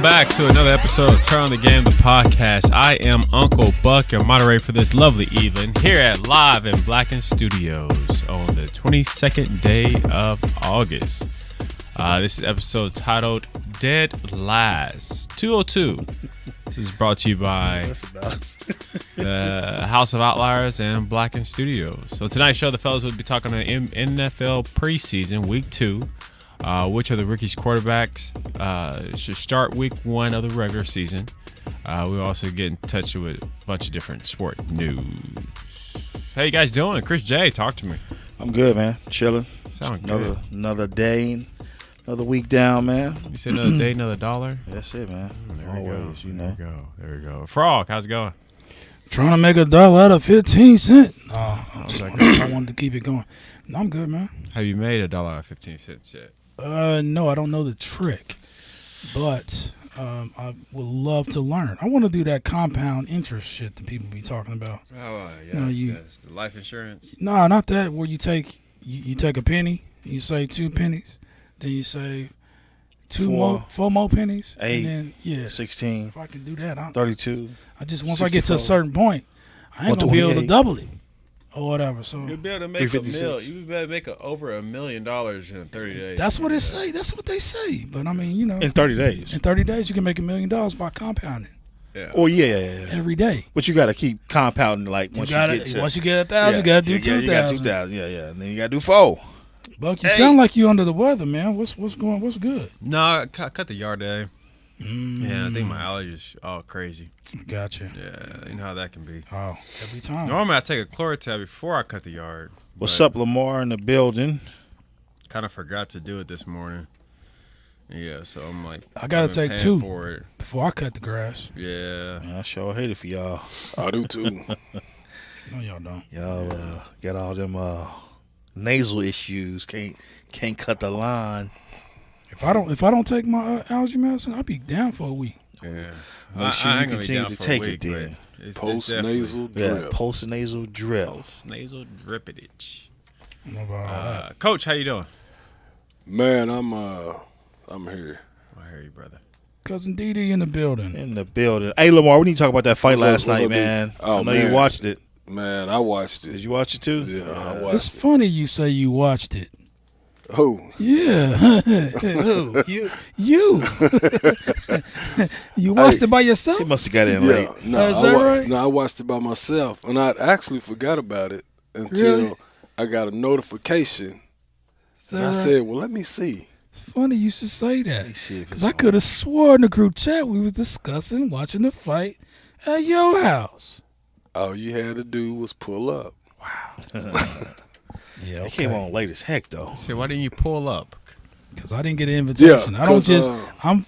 back to another episode of Turn on the Game, the podcast. I am Uncle Buck, your moderator for this lovely evening here at Live in Blacken Studios on the 22nd day of August. This is episode titled Dead Last 202. This is brought to you by the House of Outliers and Blacken Studios. So tonight's show, the fellas will be talking about NFL preseason, week 2. Which of the rookies quarterbacks should start week 1 of the regular season. We'll also get in touch with a bunch of different sport news. How you guys doing? Chris J, talk to me. I'm good, man. Chilling. Sound good. Another day, another week down, man. You said another day, another dollar? That's it, man. There Always, we go. you know. There we go. Frog, how's it going? Trying to make $1 out of 15 cents. I wanted to keep it going. No, I'm good, man. Have you made $1 out of 15 cents yet? No, I don't know the trick, but I would love to learn. I want to do that compound interest shit that people be talking about. Oh, yes, yes. The life insurance? No, not that, where you take a penny, you save 2 pennies, then you save four more pennies, 8, and then, 16, if I can do that, 32. Once I get to a certain point, I ain't going to be able to double it. Or whatever, so you'll be able to make you better make over $1 million in 30 days. That's what it say. That's what they say. But I mean, you know, in 30 days. In 30 days, you can make $1 million by compounding. Yeah. Oh yeah. Every day. But you got to keep compounding. Like once you get 1,000, you got to do 2,000. You got 2,000. Yeah. And then you got to do 4. Buck, you sound like you under the weather, man. What's good? No, I cut the yard today. Yeah, I think my allergies all crazy. Gotcha. Yeah, you know how that can be. Oh, every time. Normally I take a Chlorotab before I cut the yard. What's up, Lamar in the building? Kind of forgot to do it this morning. Yeah, so I'm like, I gotta take 2 before I cut the grass. Yeah. I sure hate it for y'all. I do too. No, y'all don't. Y'all got all them nasal issues. Can't cut the line. If I don't take my allergy medicine, I'll be down for a week. Yeah. Make sure you continue to take it then. Post-nasal drip. Yeah, post-nasal drip. Post-nasal dripage. I don't know about all that. Coach, how you doing? Man, I'm here. I hear you, brother. Cousin Dee in the building. Hey, Lamar, we need to talk about that fight last night, up, man. Oh, I know you watched it. Man, I watched it. Did you watch it too? Yeah, I watched It's funny you say you watched it. Who? Yeah. Who? You. You watched it by yourself? He must have got in late. Right? No, I watched it by myself, and I actually forgot about it until I got a notification. And I said, well, let me see. It's funny you should say that. Because I could have sworn in the group chat we was discussing watching the fight at your house. All you had to do was pull up. Wow. Yeah, It came on late as heck, though. So why didn't you pull up? Because I didn't get an invitation. Yeah, I don't just. I'm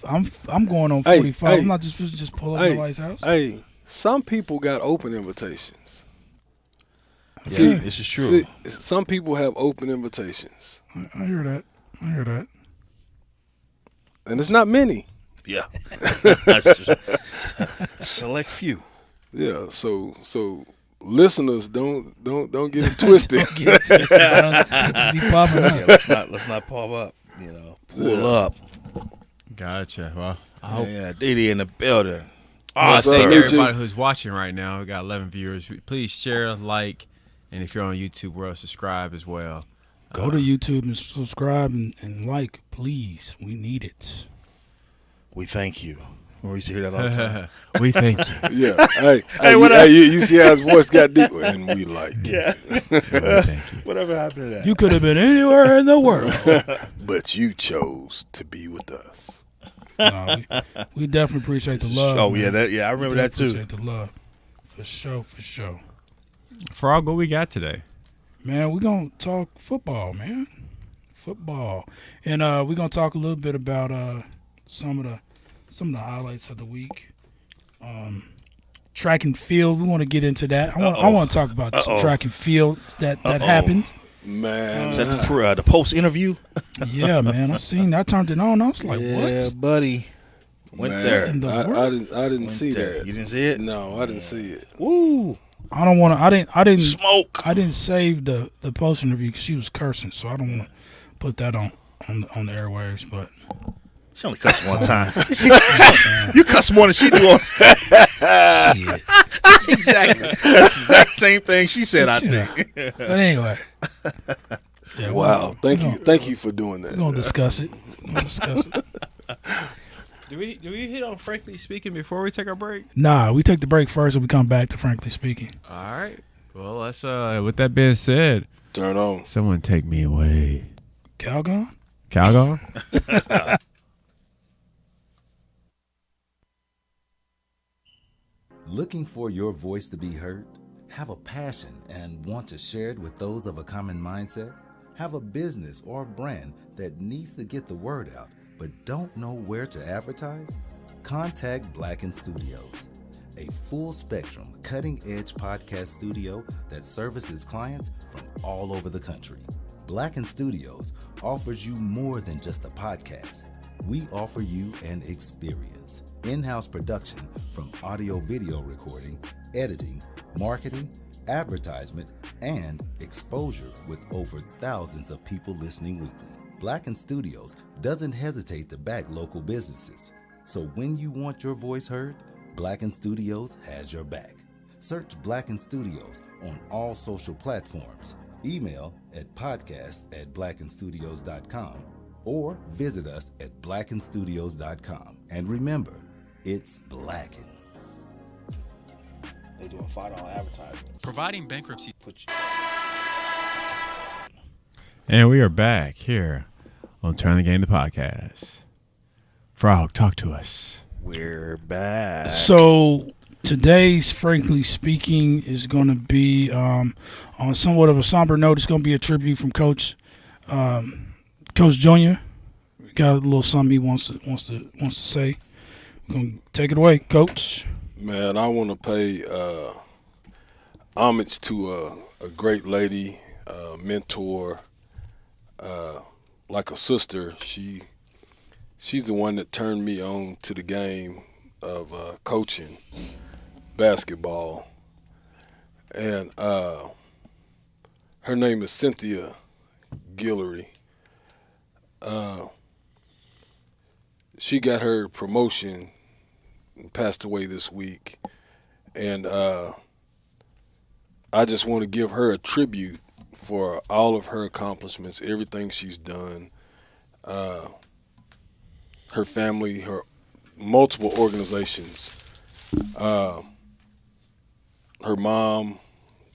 going on 45. Hey, I'm not just pull up at nobody's house. Hey, some people got open invitations. Yeah, See, this is true. Some people have open invitations. I hear that. And it's not many. Yeah. Select few. Yeah, so listeners, don't get it twisted. Let's not pop up. Pull up. Gotcha. Well, I hope. Yeah, Didi in the building. Thank everybody who's watching right now. We got 11 viewers. Please share, like, and if you're on YouTube, we'll subscribe as well. Go to YouTube and subscribe and like, please. We need it. We thank you. We used to hear that all the time. We thank you. Yeah. Hey, you see how his voice got deep? And we like it. Yeah. Thank you. Whatever happened to that? You could have been anywhere in the world. But you chose to be with us. No, we definitely appreciate the love. Oh, man. yeah. I remember that, too. Appreciate the love. For sure. Frog, what we got today? Man, we're going to talk football, man. Football. And we're going to talk a little bit about some of the highlights of the week. Track and field, we want to get into that. I want to talk about some track and field that happened. Man. Was that the post interview? Yeah, man. I turned it on. I was like, yeah, what? Yeah, buddy. Went there. I didn't see that. You didn't see it? No, I didn't see it. Woo. I don't want to. I didn't smoke. I didn't save the post interview because she was cursing, so I don't want to put that on the airwaves. But She only cussed one time. You cuss more than she do. Shit. Exactly. That's the exact same thing she said, I think. But anyway. Yeah, Wow. Thank you for doing that. We're going to discuss it. Do we hit on Frankly Speaking before we take our break? Nah, we take the break first and we come back to Frankly Speaking. All right. Well, let's with that being said, Turn on. someone take me away. Calgon? Calgon? Looking for your voice to be heard? Have a passion and want to share it with those of a common mindset? Have a business or brand that needs to get the word out but don't know where to advertise? Contact Blacken Studios, a full-spectrum, cutting-edge podcast studio that services clients from all over the country. Blacken Studios offers you more than just a podcast. We offer you an experience. In-house production from audio-video recording, editing, marketing, advertisement, and exposure with over thousands of people listening weekly. Blacken Studios doesn't hesitate to back local businesses. So when you want your voice heard, Blacken Studios has your back. Search Blacken Studios on all social platforms. Email at podcast@blackenstudios.com or visit us at blackenstudios.com. And remember, it's Blacken. They doing $5 advertising. Providing bankruptcy. Put you. And we are back here on Turn the Game, the podcast. Frog, talk to us. We're back. So today's Frankly Speaking is going to be on somewhat of a somber note. It's going to be a tribute from Coach Junior. Got a little something he wants to say. We're going to take it away, Coach. Man, I want to pay homage to a great lady, mentor, like a sister. She's the one that turned me on to the game of coaching basketball. And her name is Cynthia Guillory. She got her promotion and passed away this week. And I just want to give her a tribute for all of her accomplishments, everything she's done. Her family, her multiple organizations, her mom,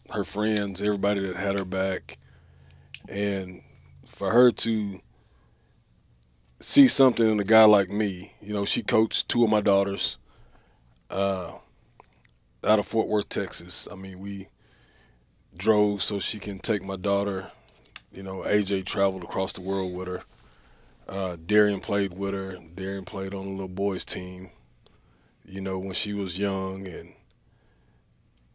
her friends, everybody that had her back. And for her to see something in a guy like me, you know, she coached two of my daughters out of Fort Worth, Texas. I mean, we drove so she can take my daughter. You know, AJ traveled across the world with her. Darian played with her. Darian played on the little boys team, you know, when she was young and,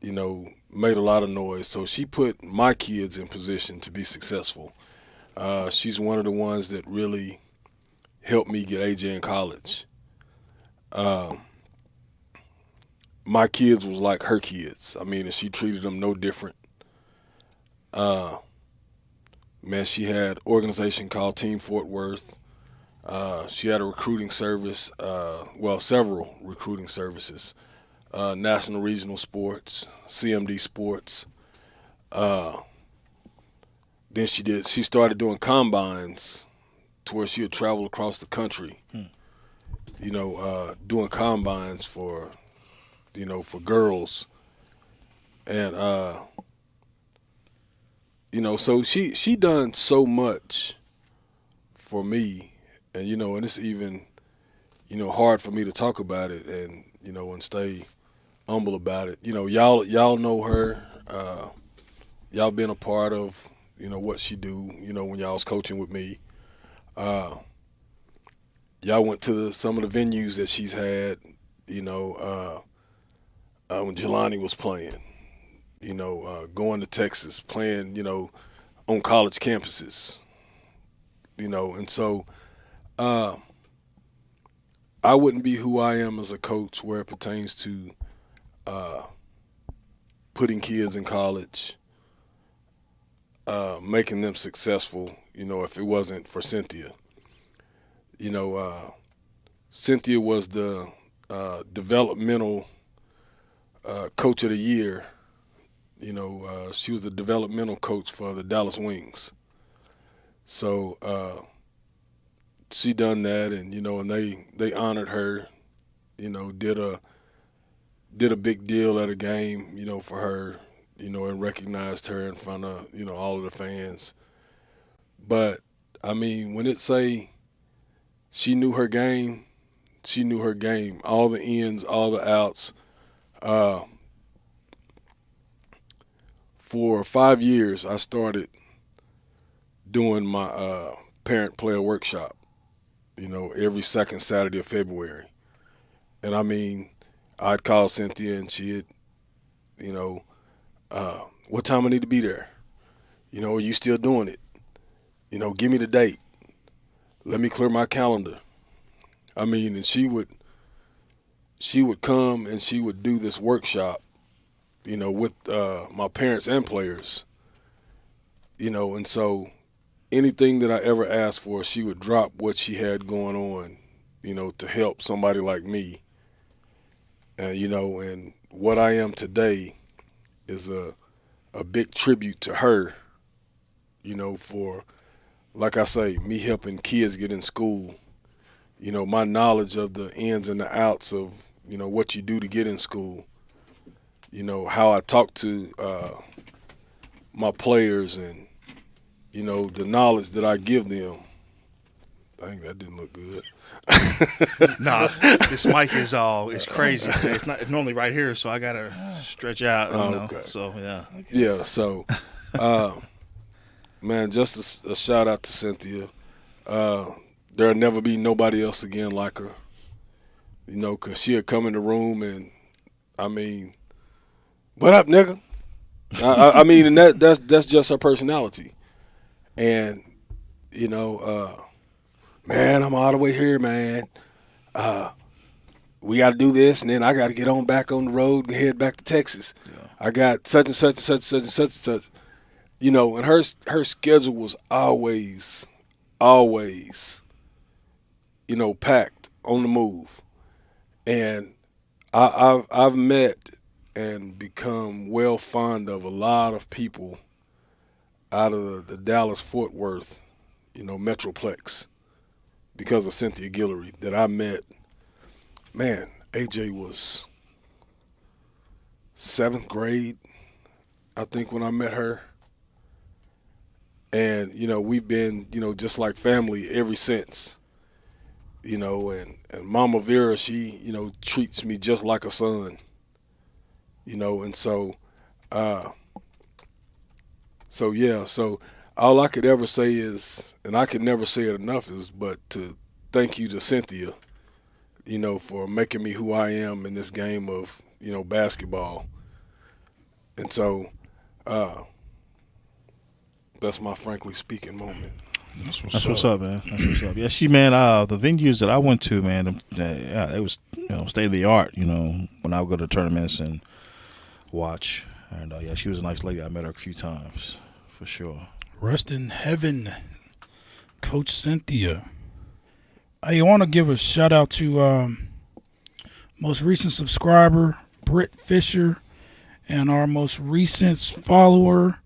you know, made a lot of noise. So she put my kids in position to be successful. She's one of the ones that really helped me get AJ in college. My kids was like her kids. I mean, and she treated them no different. Man, she had an organization called Team Fort Worth. She had a recruiting service, several recruiting services, National Regional Sports, CMD Sports. Then she started doing combines to where she would travel across the country, you know, doing combines for, you know, for girls. And, you know, so she done so much for me. And, you know, and it's even, you know, hard for me to talk about it and, you know, and stay humble about it. You know, y'all know her. Y'all been a part of, you know, what she do, you know, when y'all was coaching with me. Y'all went to some of the venues that she's had, you know, when Jelani was playing, you know, going to Texas, playing, you know, on college campuses, you know, and so I wouldn't be who I am as a coach where it pertains to putting kids in college, making them successful, you know, if it wasn't for Cynthia. You know, Cynthia was the developmental coach of the year. You know, she was the developmental coach for the Dallas Wings. So she done that, and you know, and they honored her. You know, did a big deal at a game, you know, for her, you know, and recognized her in front of, you know, all of the fans. But I mean, when it say she knew her game, she knew her game. All the ins, all the outs. For 5 years, I started doing my parent-player workshop, you know, every second Saturday of February. And I mean, I'd call Cynthia and she'd, you know, what time I need to be there? You know, are you still doing it? You know, give me the date. Let me clear my calendar. I mean, and she would come and she would do this workshop, you know, with my parents and players, you know, and so anything that I ever asked for, she would drop what she had going on, you know, to help somebody like me. You know, and what I am today is a big tribute to her, you know, for, like I say, me helping kids get in school, you know, my knowledge of the ins and the outs of, you know, what you do to get in school, you know, how I talk to my players and, you know, the knowledge that I give them. Dang, that didn't look good. Nah, this mic is it's crazy. It's normally right here, so I gotta stretch out. You know? Okay. So yeah. Yeah, so, man, just a shout out to Cynthia. There'll never be nobody else again like her, you know, because she'll come in the room and, I mean, what up, nigga? I mean, and that's just her personality. And, you know, man, I'm all the way here, man. We got to do this, and then I got to get on back on the road and head back to Texas. Yeah. I got such and such and such and such and such and such. You know, and her schedule was always, you know, packed, on the move. And I've met and become well fond of a lot of people out of the Dallas-Fort Worth, you know, Metroplex, because of Cynthia Guillory that I met. Man, AJ was 7th grade, I think, when I met her. And, you know, we've been, you know, just like family ever since. You know, and Mama Vera, she, you know, treats me just like a son. You know, and so yeah, so all I could ever say is, and I could never say it enough, is but to thank you to Cynthia, you know, for making me who I am in this game of, you know, basketball. And so that's my frankly speaking moment. That's what's up, man. That's what's up. Yeah, man. The venues that I went to, man, it was, you know, state of the art. You know, when I would go to tournaments and watch, and yeah, she was a nice lady. I met her a few times, for sure. Rest in heaven, Coach Cynthia. I want to give a shout out to most recent subscriber Britt Fisher, and our most recent follower,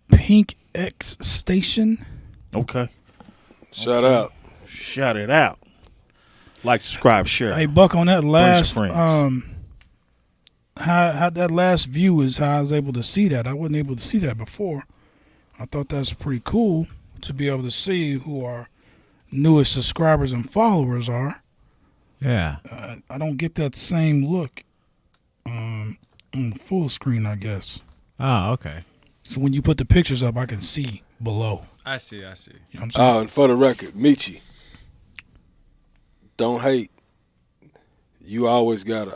Pink X Station. Okay. Shout out. Shout it out. Like, subscribe, share. Hey, Buck, on that last how that last view is how I was able to see that. I wasn't able to see that before. I thought that's pretty cool to be able to see who our newest subscribers and followers are. Yeah. I don't get that same look on full screen, I guess. Oh, okay. So when you put the pictures up, I can see below. I see. You know what I'm saying? And for the record, Michi, don't hate. You always got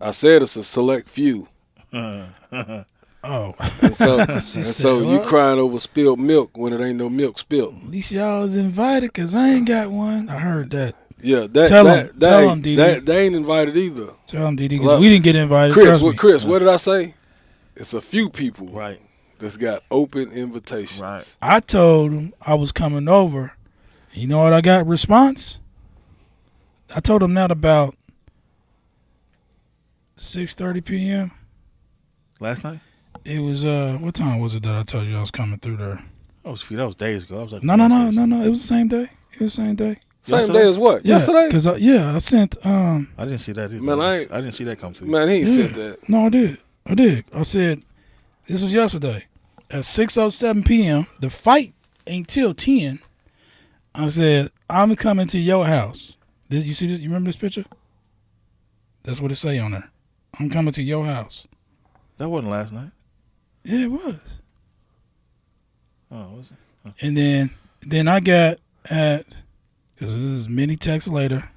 I said it's a select few. Oh. And so you crying over spilled milk when it ain't no milk spilled. At least y'all was invited, because I ain't got one. I heard that. Yeah, Tell them, Didi. They ain't invited either. Tell them, Didi, because we didn't get invited. Chris, what did I say? It's a few people. Right. That's got open invitations. Right. I told him I was coming over. You know what I got response? I told him that about 6:30 p.m. Last night? It was what time was it that I told you I was coming through there? That was days ago. I was like, No. It was the same day. It was the same day. Same day as what? Yeah, Yesterday? Because I sent. I didn't see that either. Man, I didn't see that come through. Man, he ain't said that. No, I did. I said this was yesterday at 6:07 p.m. The fight ain't till 10. I said I'm coming to your house. This you see this? You remember this picture? That's what it say on there. I'm coming to your house. That wasn't last night. Yeah, it was. Oh, was it? Oh. And then I got at, because this is many texts later,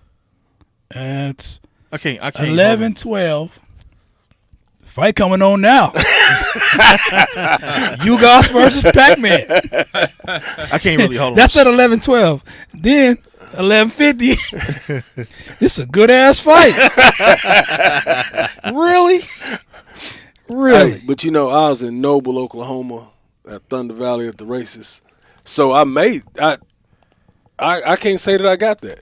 at I can't 11:12. Fight coming on now. You guys versus Pac-Man. I can't really hold on. That's at 11:12. Then 11:50. This a good ass fight. Really? Hey, but I was in Noble, Oklahoma, at Thunder Valley at the races. So I can't say that I got that.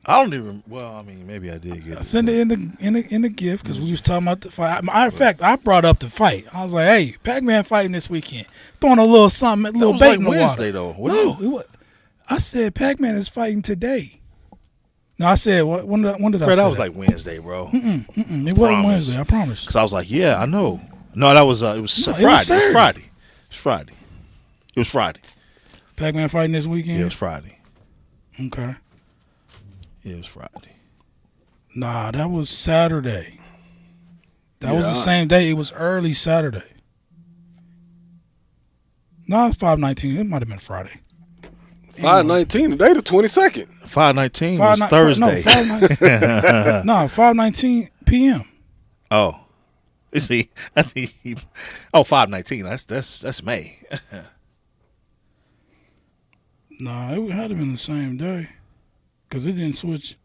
I don't even. Well, I mean, maybe I did get it. Send it in the gift because we was talking about the fight. Matter of fact, I brought up the fight. I was like, "Hey, Pac-Man fighting this weekend, throwing a little something, a little bait in the Wednesday, water." though. No, it was. I said Pac-Man is fighting today. No, I said when did I say that was like Wednesday, bro. It wasn't Wednesday. I promise. Because I was like, yeah, I know. No, that was it was Friday. Saturday. It was Friday. Pac-Man fighting this weekend. Yeah, it was Friday. Okay. Yeah, it was Friday. Nah, that was Saturday. That was the same day. It was early Saturday. No, it was 5/19. It might have been Friday. 5/19, today the 22nd. 5/19 was Thursday. 5:19 p.m. Oh. You see, I think 5/19. That's May. Nah, it had to been the same day. Because it didn't switch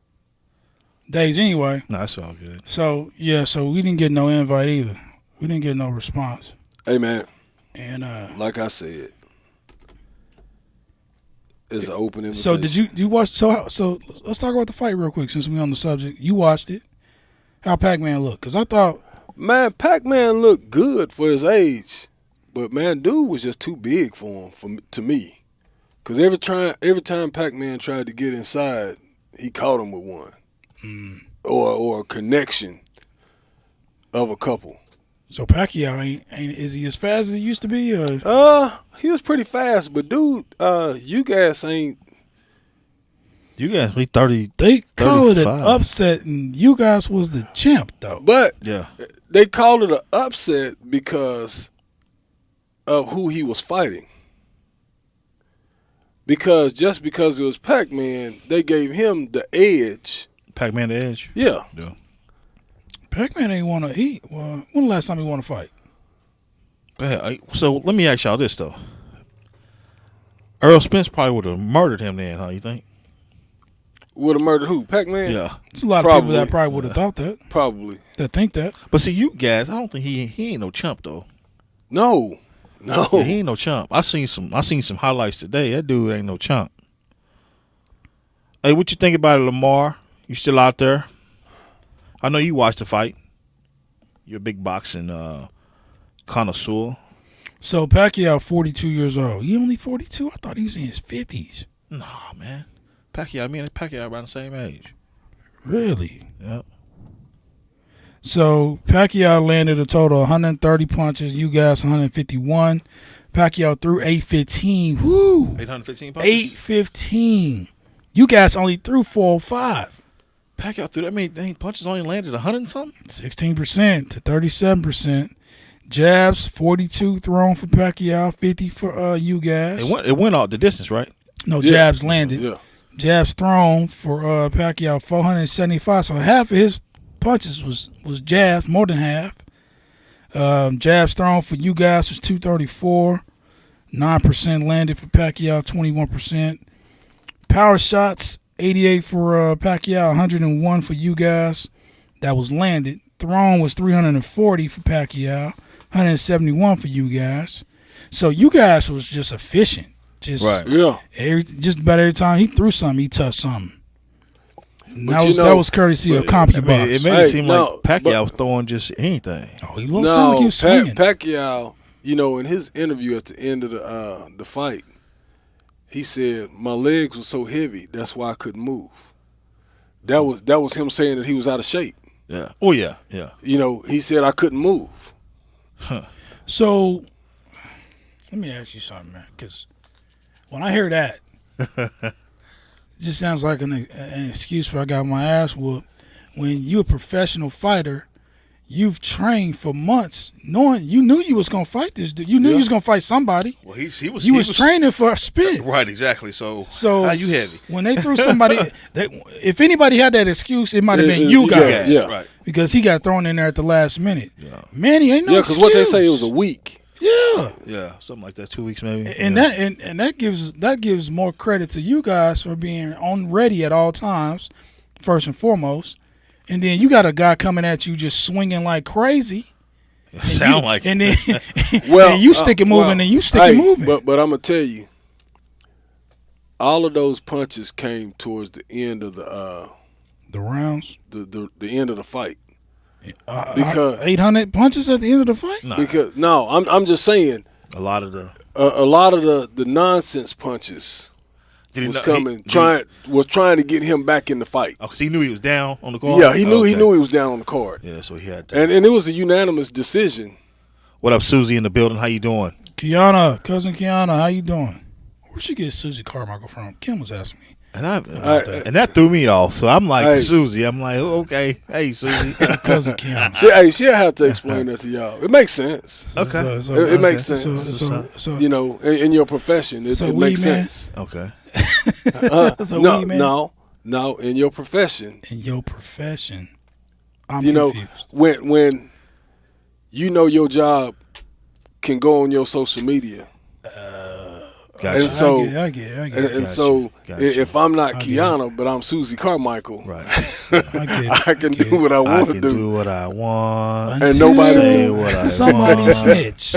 days anyway. No, that's all good. So we didn't get no invite either. We didn't get no response. Hey, man. And like I said, it's an open invitation. So did you watch? So let's talk about the fight real quick since we're on the subject. You watched it. How Pac-Man looked? Because I thought, man, Pac-Man looked good for his age, but man, dude was just too big for him to me. Because every time Pac-Man tried to get inside, he caught him with one. Or a connection of a couple. so Pacquiao ain't is he as fast as he used to be? Or? He was pretty fast, but dude, you guys ain't. You guys, we 30. They call it an 35. upset, and you guys was the champ though. But Yeah. they called it an upset because of who he was fighting. Because just because it was Pac-Man, they gave him the edge. Pac-Man the edge. Yeah. Yeah. Pac-Man ain't want to eat. Well, when the last time he want to fight? So let me ask y'all this though. Earl Spence probably would have murdered him then, huh? You think? Would have murdered who? Pac-Man? Yeah. There's a lot of people that probably would have thought that. Probably. That think that. But see, you guys, I don't think he ain't no chump though. No. Yeah, he ain't no chump. I seen some highlights today. That dude ain't no chump. Hey, what you think about it, Lamar? You still out there? I know you watched the fight. You're a big boxing connoisseur. So Pacquiao, 42 years old. He only 42? I thought he was in his 50s. Nah, man. Me and Pacquiao around the same age. Really? Yep. So Pacquiao landed a total of 130 punches. You guys 151. Pacquiao threw 815. Woo! 815 punches? 815. You guys only threw 405. Pacquiao threw that many punches, only landed 100 and something? 16% to 37%. Jabs, 42 thrown for Pacquiao, 50 for you guys. It went out the distance, right? No, Yeah. jabs landed. Yeah. Jabs thrown for Pacquiao, 475. So half of his punches was jabs, more than half. Jabs thrown for you guys was 234. 9% landed for Pacquiao, 21%. Power shots, 88 for Pacquiao, 101 for you guys. That was landed. Thrown was 340 for Pacquiao, 171 for you guys. So you guys was just efficient. Just Right. Yeah. just about every time he threw something, he touched something. That was courtesy of CompuBox. It made it seem like Pacquiao was throwing just anything. Oh, he looked like he was swinging. Pacquiao, in his interview at the end of the fight, he said, "My legs were so heavy, that's why I couldn't move." That was him saying that he was out of shape. Yeah. Oh yeah. Yeah. He said I couldn't move. Huh. So, let me ask you something, man. Because when I hear that, it just sounds like an excuse for I got my ass whooped. When you're a professional fighter, you've trained for months, knowing you knew you was gonna fight this dude. You knew you was gonna fight somebody. Well, he was training for a spit. Right, exactly. So how you heavy? When they threw somebody, if anybody had that excuse, it might have been you guys. Yeah, right. Because he got thrown in there at the last minute. Yeah. Manny ain't no excuse. because what they say, it was a week. Yeah. Yeah, something like that. 2 weeks maybe. And that gives more credit to you guys for being on ready at all times, first and foremost. And then you got a guy coming at you just swinging like crazy. Sound like and then Well, you stick it moving and you stick it moving. But I'm gonna tell you, all of those punches came towards the end of the rounds, the end of the fight. Because 800 punches at the end of the fight. Nah. Because I'm just saying a lot of the the nonsense punches was coming, was trying to get him back in the fight. Oh, because he knew he was down on the card. Yeah, he knew he was down on the card. Yeah, so he had to. And it was a unanimous decision. What up, Susie in the building? How you doing? Cousin Kiana, how you doing? Where'd she get Susie Carmichael from? Kim was asking me. And that threw me off. So I'm like, Susie. I'm like, oh, okay. Hey, Susie. Cousin Kiana. She'll have to explain that to y'all. It makes sense. Okay. It makes sense. So, in your profession, it makes sense. Okay. No, in your profession. In your profession. I'm confused. When your job can go on your social media. Gotcha. And so, I get it. And so, if I'm not Kiana, but I'm Susie Carmichael, right? I can do what I want to do. Do what I want, and nobody say what I somebody want. snitch.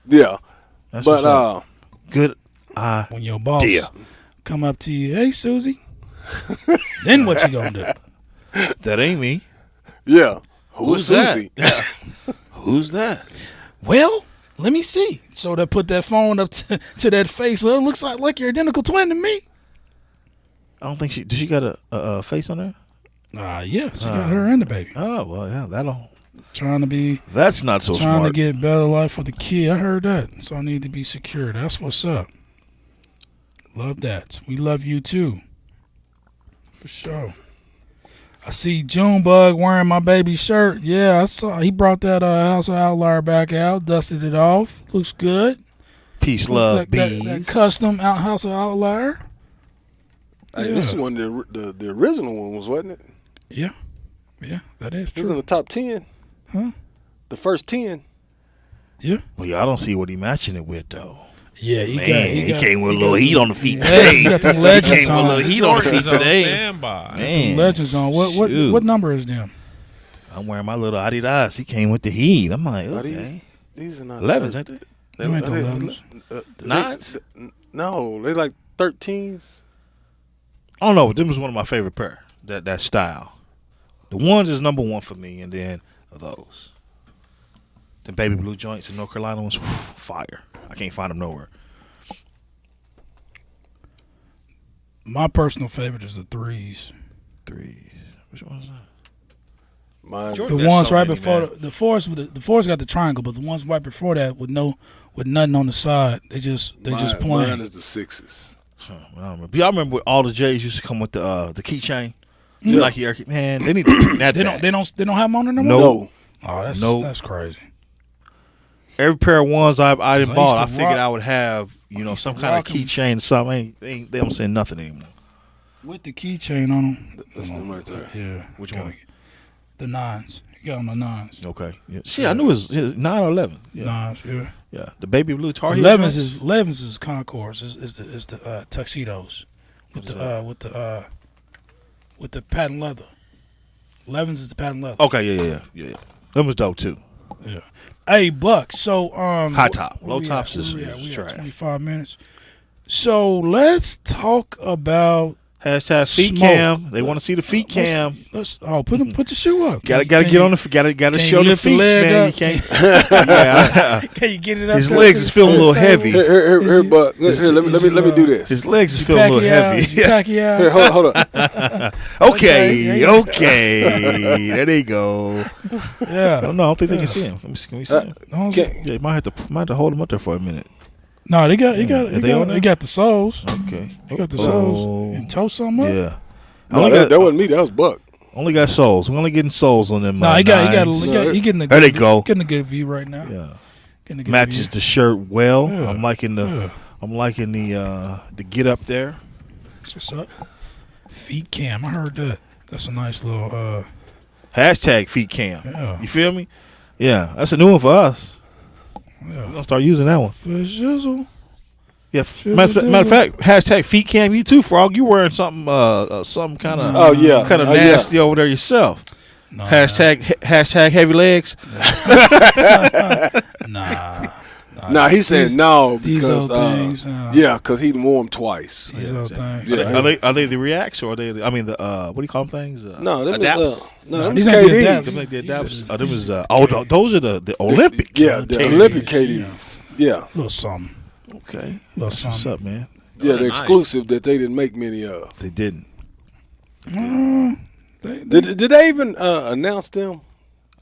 Yeah, That's but good. When your boss come up to you, hey Susie, then what you gonna do? That ain't me. Yeah, who's Susie? Yeah. Who's that? Well, let me see. So they put that phone up to that face. Well, it looks like your identical twin to me. I don't think she got a face on there. Yeah, she got her and the baby. Oh well, yeah, That's not so trying smart. to get better life for the kid. I heard that, so I need to be secure. That's what's up. Love that. We love you too, for sure. I see Junebug wearing my baby's shirt. Yeah, I saw he brought that House of Outlier back out, dusted it off. Looks good. Peace, love, bees. That custom House of Outlier. Hey, this is one of the original ones, wasn't it? Yeah, that is true. It was in the top 10. Huh? The first 10. Yeah. Well, y'all don't see what he matching it with though. Yeah, he came with a little heat on the feet Yeah, today. he got the legends He came with a little heat on the feet today. Standby. Man, Legends on. What number is them? I'm wearing my little Adidas. He came with the heat. I'm like, Are okay. these are not 11s, ain't they? They went to 11s. The 9s? No, they like 13s. I don't know, but them was one of my favorite pair. That style. The ones is number one for me, and then those. The baby blue joints in North Carolina ones, fire. I can't find them nowhere. My personal favorite is the 3s. Which one is that? Mine. The ones right before the 4s. The 4s got the triangle, but the ones right before that with nothing on the side, they just plain. Mine is the 6s. I don't remember. Y'all remember all the J's used to come with the keychain? Yeah. Like your man, they need to bring that. They don't have them on there no more? more? Oh, that's crazy. Every pair of ones I didn't bought, I figured rock. I would have, some kind of keychain or something. They don't say nothing anymore. With the keychain on them. That's them right there. Yeah. Which one? The 9s. You got on the 9s. Okay. Yeah. See, I knew it was 9 or 11. Yeah. 9s, yeah. Yeah. The baby blue Tar Heel. 11s is Concourse. Is the tuxedos with the patent leather. 11s is the patent leather. Okay. Yeah. That was dope too. Yeah. Hey, Buck. So high top, low tops is we trash. at 25 minutes. So let's talk about Hashtag feet Smoke. cam. They want to see the feet cam. Let's put the shoe up. Gotta get on the. Gotta can show you the lift the feet, leg man. up? You can't. Yeah. Can you get it up? His there legs to is the feeling a little table? heavy. Here, but let me do this. His legs is feeling a little heavy. Pacquiao. Here, hold on. Okay. There they go. Yeah. I don't know. I don't think they can see him. Let me see. Can we see him? Yeah, you might have to hold him up there for a minute. No, they got the soles. Okay. They got the soles. You toe something up? Yeah. No, that wasn't me. That was Buck. Only got soles. We're only getting soles on them. No, he nines. getting a There they good, go. Getting a good view right now. Yeah. Getting a good Matches view. the shirt well. Yeah. I'm liking the get up there. That's what's up. Feet cam. I heard that. That's a nice little Hashtag feet cam. Yeah. You feel me? Yeah, that's a new one for us. We're yeah. gonna start using that one. For shizzle. Yeah. Matter of fact, hashtag feet cam. You too, Frog. You wearing something kind of kind of nasty over there yourself. No, Hashtag heavy legs. Nah, he said no these because old things. because he wore them twice. These old things. Yeah. Are they the reacts or are they? I mean the what do you call them things? No, them adapts. them these was ain't the KDs. adapts. Them like the adapts. Oh, them is those are the Olympic. Yeah, the KDs. Olympic KDs. Yeah, Little something. Okay, Little what's something. up, man? yeah, the nice. exclusive that they didn't make many of. They didn't. Did they even announce them?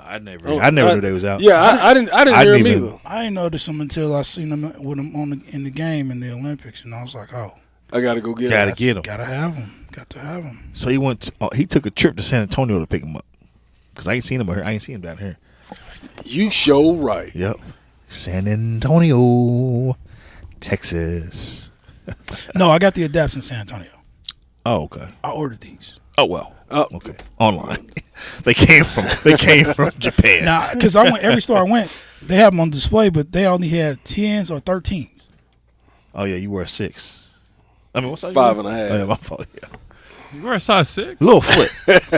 I never knew they was out. Yeah, I didn't hear them either. I didn't notice them until I seen them with them in the game in the Olympics, and I was like, oh, I gotta go get Gotta them. get them. gotta have them. Got to have them. So he went. He took a trip to San Antonio to pick him up because I ain't seen him here. I ain't seen him down here. You show right. Yep. San Antonio, Texas. No, I got the adapts in San Antonio. Oh, okay. I ordered these. Oh well. Oh. Okay. Online. they came from Japan. Now, because I went every store I went, they have them on display, but they only had 10s or 13s. Oh yeah, you wear a 6. I mean, what's that? 5.5. Oh, yeah, my fault. Yeah. You wear a size 6? Little foot.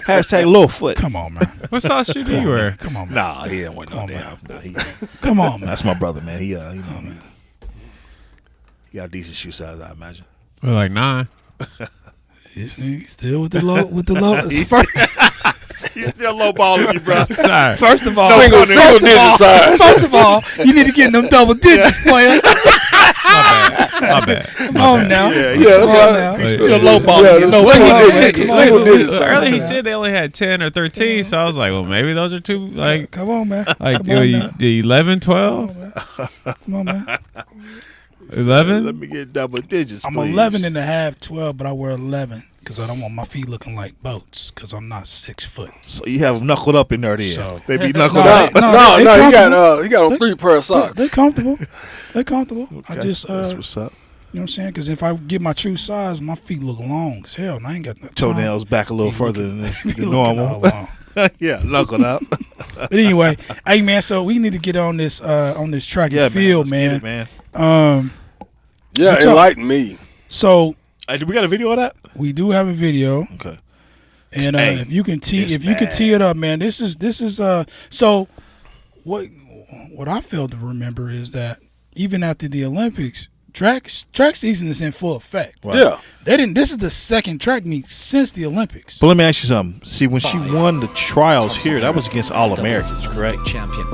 Hashtag little foot. Come on, man. What size shoe do you wear? Come on, man. Nah, he didn't wear no Come on, damn. Nah, he, Come on, man. that's my brother, man. He you know, man. He got a decent shoe size, I imagine. We're like 9. This nigga still with the low. He's still low balling you, bro. Sorry. First of all, Single digit size. First of all, you need to get in them double digits, player. My bad. Come on now. Yeah, Yeah, Come on that's now. right. He's still low balling Yeah, you. the No, single digit size. Earlier he said they only had 10 or 13, so I was like, well, maybe those are two, like Come on, man. like Come on, now. the 11, 12, Come on, man. 11. Let me get double digits. I'm please. 11 and a half, 12, but I wear 11 because I don't want my feet looking like boats because I'm not 6 foot. So you have them knuckled up in there, then. So- They be knuckled No, up. they- No, they he comfortable. got on 3 pair of socks. They're comfortable. They're comfortable. I Okay, just, that's what's up. you know what I'm saying? Because if I get my true size, my feet look long as hell, and I ain't got no time. Toenails back a little further than Be the looking all normal. long. Yeah, knuckled up. But anyway, hey man, so we need to get on this track and field, let's man. get it, man. Yeah, What's up? enlighten me. So Hey, do we got a video of that? we do have a video, Okay. and Hey, if you can tee it's it up, man, this is so what I failed to remember is that even after the Olympics, track season is in full effect. Right. Yeah. They didn't. This is the second track meet since the Olympics. But let me ask you something. See, when she won the trials here, that was against all Americans, correct? Champion.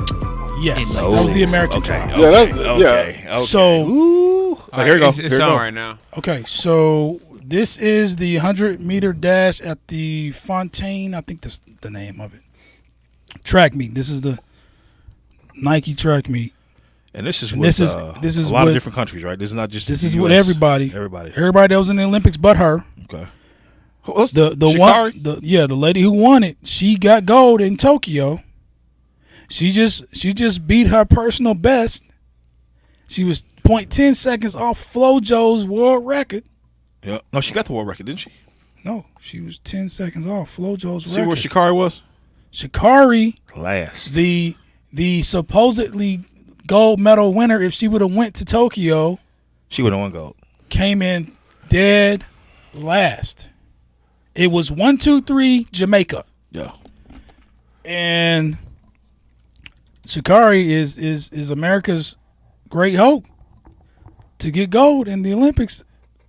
Yes, that was the American trial. Yeah, that's Okay. So Ooh. All Here we go. It's Here we on go. right now. okay, so this is the 100-meter dash at the Fontaine. I think that's the name of it. Track meet. This is the Nike track meet. And this is And with this is a lot what- of different countries, right? This is not just This the is what US. everybody Everybody. that was in the Olympics, but her. Okay. What's The Shikari? one, the lady who won it, she got gold in Tokyo. She just beat her personal best. She was 0.10 seconds off FloJo's world record. Yeah. No, she got the world record, didn't she? No, she was 10 seconds off FloJo's See record. where Shikari was? Shikari, Last. the supposedly gold medal winner, if she would have went to Tokyo, She would have won gold. came in dead last. It was 1, 2, 3 Jamaica. Yeah. And Shikari is America's great hope to get gold in the Olympics.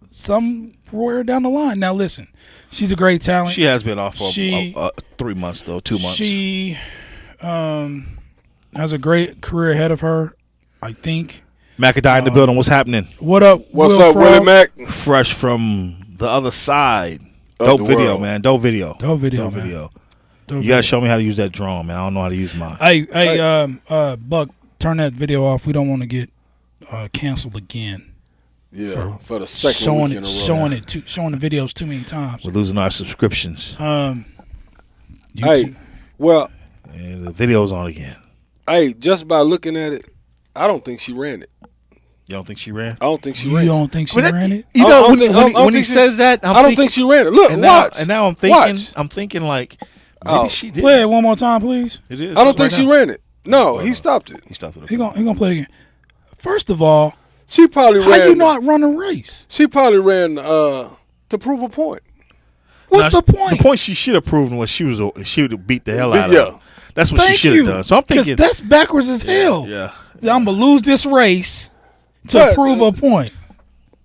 somewhere down the line. Now listen, she's a great talent. She has been off for 3 months though, 2 months. She has a great career ahead of her, I think. Macadie in the building. What's happening? What up? What's Will up, Frog? Willie Mac? Fresh from the other side. Of Dope the video, world. man. Dope video. Dope video, Dope man. video. Dope You video. gotta show me how to use that drone, man. I don't know how to use mine. Hey, Buck, turn that video off. We don't want to get canceled again. Yeah, for the second week in a row. Showing the videos too many times. We're losing our subscriptions. YouTube. Well, And the video's on again. hey, just by looking at it, I don't think she ran it. You don't think she ran? I don't think she You ran it. don't think she ran it? You I know, don't when, think- when, I he- don't when he think she- says that, I don't think she ran it. Look, and watch. Now I'm thinking. Watch. I'm thinking like maybe Oh. she did. Play it one more time, please. It is. I don't think right she now. ran it. No, he stopped it. He stopped it. He gonna play again. First of all, She probably how ran. you not run a race? She probably ran to prove a point. What's Now, the point? The point she should have proven was she would have beat the hell out of Yeah. him. That's what she Thank should you. have done. So I'm thinking that's backwards as hell. Yeah. I'm gonna lose this race to But, prove a point.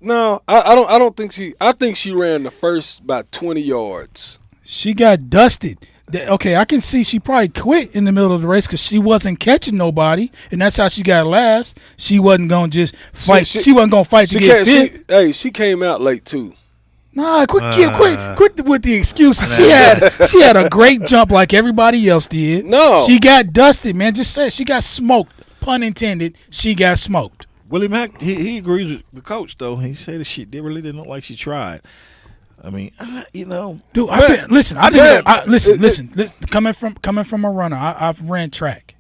No, I don't think she. I think she ran the first about 20 yards. She got dusted. Okay, I can see she probably quit in the middle of the race because she wasn't catching nobody, and that's how she got last. She wasn't gonna just fight. She wasn't gonna fight to get fit. She came out late too. Nah, quit with the excuses. She had a great jump like everybody else did. No. She got dusted, man. Just say it. She got smoked. Pun intended. She got smoked. Willie Mack, he agrees with the coach though. He said that she really didn't look like she tried. I mean, you know, Dude, Man, listen. Listen. Coming from a runner, I've ran track.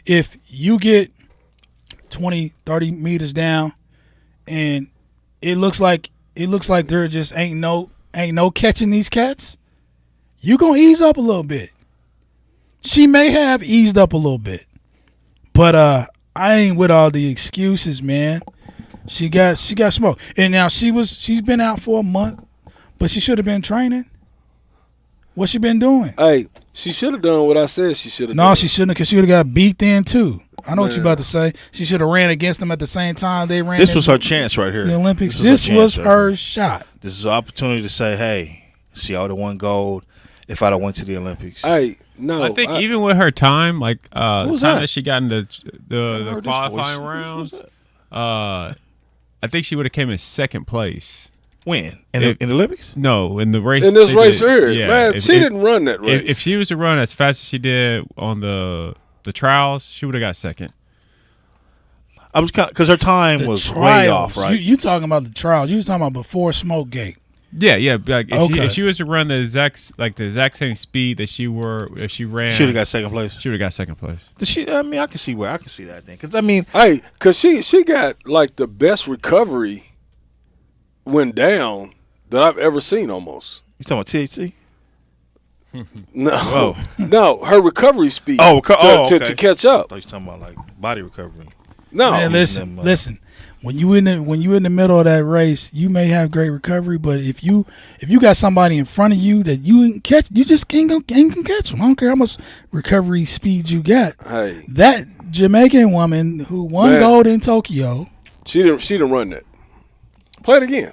If you get 20, 30 meters down, and it looks like there just ain't no catching these cats, you gonna ease up a little bit. She may have eased up a little bit, but I ain't with all the excuses, man. She got smoked, and now she's been out for a month, but she should have been training. What's she been doing? Hey, she should have done what I said she should have done. No, she shouldn't, because she would have got beat then too. I know what you're about to say. She should have ran against them at the same time they ran. this was her chance right here. The Olympics. This This was right her here. shot. This is an opportunity to say, hey, see, I would have won gold if I'd have went to the Olympics. Hey, no. I think even with her time, like the time was that? that? She got in the heard this qualifying voice. rounds, I think she would have came in second place. When? In the Olympics? No, in the race. in this they race did- here, yeah, man, she didn't run that race. If she was to run as fast as she did on the trials, she would have got second. I was because her time The was trials. way off, right? You talking about the trials? You was talking about before Smokegate. Yeah. Like Okay. if she was to run the exact same speed that she ran, Should have got second place. She would have got second place. I mean, I can see that then. Because I mean, Hey, cause she got like the best recovery went down that I've ever seen almost. you talking about THC? No, no, her recovery speed. Okay. To catch up. I thought you were talking about like body recovery. No, Man, listen. When you in the middle of that race, you may have great recovery, but if you got somebody in front of you that you ain't catch, you just ain't gonna catch them. I don't care how much recovery speed you got. hey, That Jamaican woman who won Man. gold in Tokyo. she didn't run that. Play it again.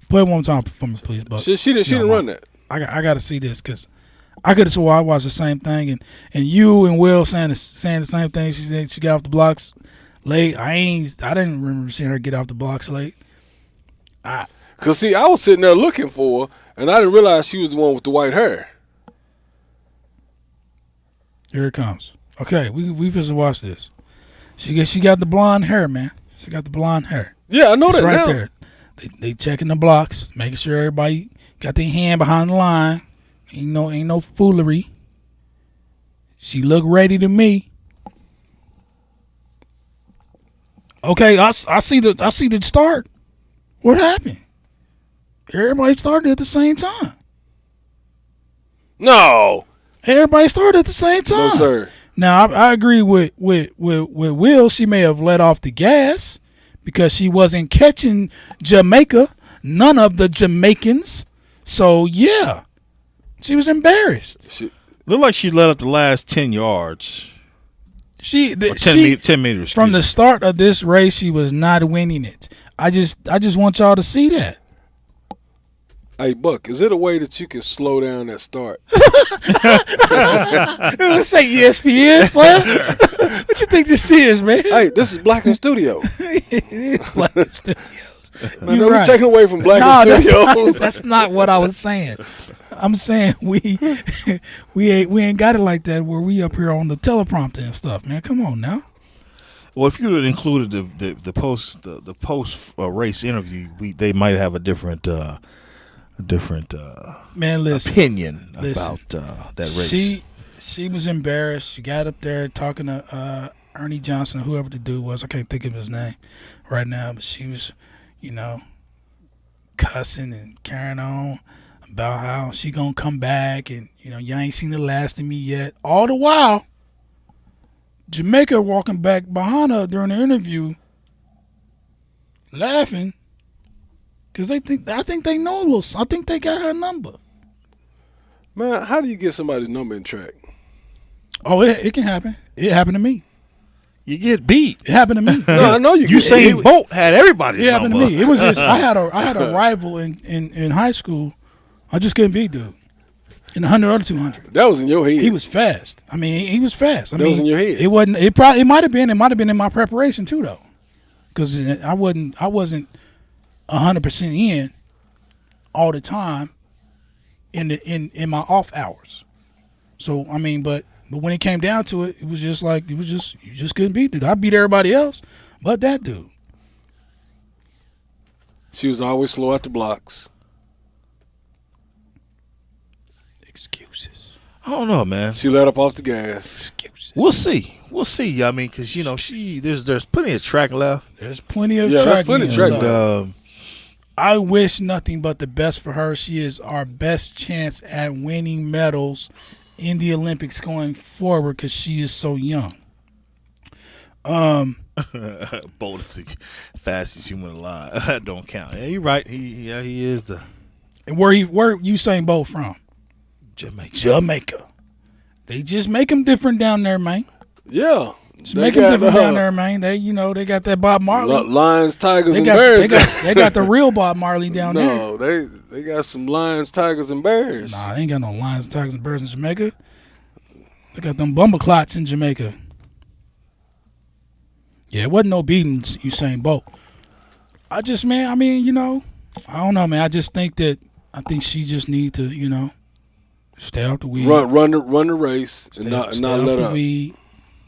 Play it one more time for me, please, Buck. She didn't run that. I got to see this because I could have swore I watched the same thing, and you and Will saying the same thing. She said she got off the blocks late. I didn't remember seeing her get off the blocks late. Cause see, I was sitting there looking for her, and I didn't realize she was the one with the white hair. Here it comes. Okay, we just watch this. She got the blonde hair, man. She got the blonde hair. Yeah, I know It's that right now. there. They checking the blocks, making sure everybody got their hand behind the line. Ain't no foolery. She look ready to me. Okay, I see the start. What happened? Everybody started at the same time. No, Everybody started at the same time. no, sir. Now I agree with Will. She may have let off the gas because she wasn't catching Jamaica. None of the Jamaicans. So yeah, she was embarrassed. Looked like she let up the last 10 yards. She 10 meters from the start of this race. She was not winning it. I just want y'all to see that. Hey, Buck, is it a way that you can slow down that start? Let's say ESPN, player. What you think this is, man? Hey, this is Black in Studio. It is Black Studios. Man, don't be taking away from Black in Studios. That's not what I was saying. I'm saying we ain't got it like that where we up here on the teleprompter and stuff, man. Come on now. Well, if you had included the post race interview, they might have a different man, listen, opinion about that race. She was embarrassed. She got up there talking to Ernie Johnson, whoever the dude was. I can't think of his name right now, but she was, cussing and carrying on about how she gonna come back and y'all ain't seen the last of me yet. All the while, Jamaica walking back behind her during the interview, laughing. Because I think they know a little. I think they got her number. Man, how do you get somebody's number in track? Oh, it can happen. It happened to me. You get beat. It happened to me. No, I know you. Usain Bolt had everybody's It happened number. to me. It was just I had a rival in high school. I just couldn't beat dude in the 100 or the 200. That was in your head. He was fast. I mean, he was fast. That was in your head. It wasn't. It might have been. It might have been in my preparation too, though, because I wasn't 100% in all the time in my off hours. So I mean, but when it came down to it, it was just you just couldn't beat dude. I beat everybody else, but that dude. She was always slow at the blocks. Excuses. I don't know, man. She let up off the gas. Excuses. We'll see. I mean, because there's plenty of track left. There's plenty of Yeah, track. there's plenty of track left. And I wish nothing but the best for her. She is our best chance at winning medals in the Olympics going forward because she is so young. Bolt is the fastest human alive. That don't count. Yeah, you're right. He is the And where Usain Bolt from? Jamaica. They just make them different down there, man. Yeah. Just make them different down there, man. They they got that Bob Marley. Lions, tigers, and bears. They got the real Bob Marley down there. No, they got some lions, tigers, and bears. Nah, they ain't got no lions, tigers, and bears in Jamaica. They got them bumbleclots in Jamaica. Yeah, it wasn't no beating Usain Bolt. I don't know, man. I think she just need to, stay out the weed. Run the race and not let up. Weed,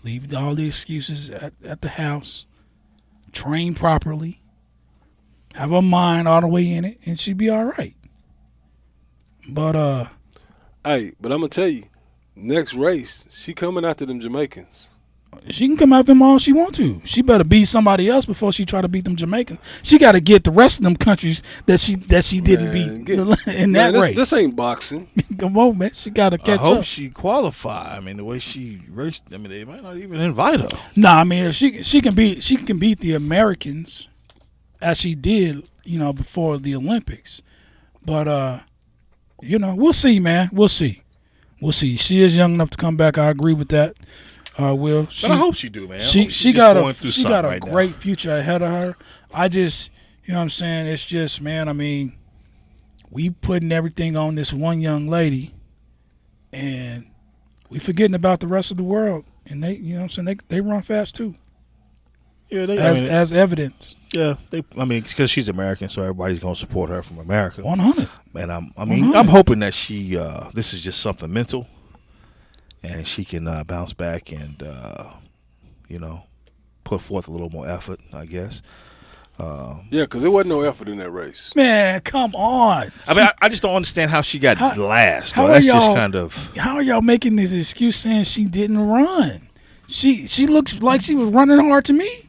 leave all the excuses at the house. Train properly. Have her mind all the way in it, and she'd be all right. But Hey, but I'm gonna tell you, next race, she coming after them Jamaicans. she can come out them all she want to. She better beat somebody else before she try to beat them Jamaicans. She got to get the rest of them countries that she didn't beat in that race. This ain't boxing. Come on, man. She got to catch I hope up. she qualify. I mean, the way she raced. I mean, they might not even invite her. Nah, I mean, she can beat the Americans as she did, before the Olympics. But we'll see, man. We'll see. She is young enough to come back. I agree with that. Will. But I hope she do, man. She got a great future ahead of her. I just, what I'm saying? It's just, man, I mean, we putting everything on this one young lady, and we forgetting about the rest of the world. And they, they run fast too. Yeah, as evidence. Yeah, because she's American, so everybody's gonna support her from America. 100. And I'm hoping that she this is just something mental, and she can bounce back and put forth a little more effort, I guess. Yeah, because there wasn't no effort in that race. Man, come on. I mean, I just don't understand how she got last. How That's are y'all, just kind of. How are y'all making this excuse saying she didn't run? She looks like she was running hard to me.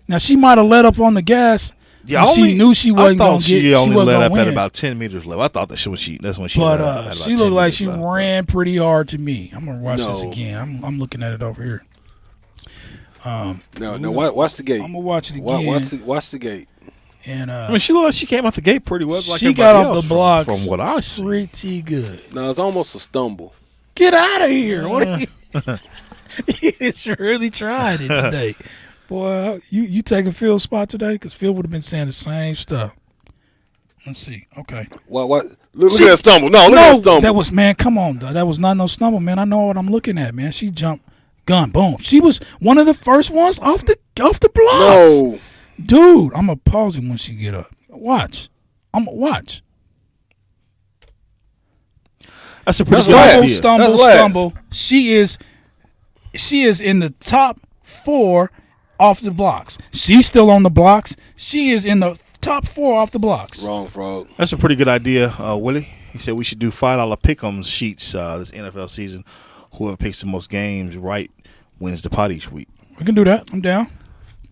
Now she might have let up on the gas. Yeah, she knew she wasn't going to get. She only let up win. at about 10 meters left. I thought that's when she. But she looked like she ran pretty hard to me. I'm gonna watch this again. I'm looking at it over here. No, watch the gate. I'm gonna watch it again. Watch the gate. And I mean, she looked like she came out the gate pretty well. Like she got off the blocks from what I see. pretty good. No, it's almost a stumble. Get out of here! What are you? It's really tried it today. Boy, you taking Phil's spot today? Because Phil would have been saying the same stuff. Let's see. Okay. What? Look at that stumble. No, look at that stumble. That was, man, come on. That was not no stumble, man. I know what I'm looking at, man. She jumped, gun, boom. She was one of the first ones off the blocks. No. Dude, I'm going to pause it when she get up. Watch. I'm going to watch. That's a pretty good last. idea. Stumble. She is in the top 4 off the blocks. She's still on the blocks. She is in the top 4 off the blocks. Wrong, frog. That's a pretty good idea, Willie. He said we should do $5 pick'em sheets this NFL season. Whoever picks the most games right wins the pot each week. We can do that. I'm down.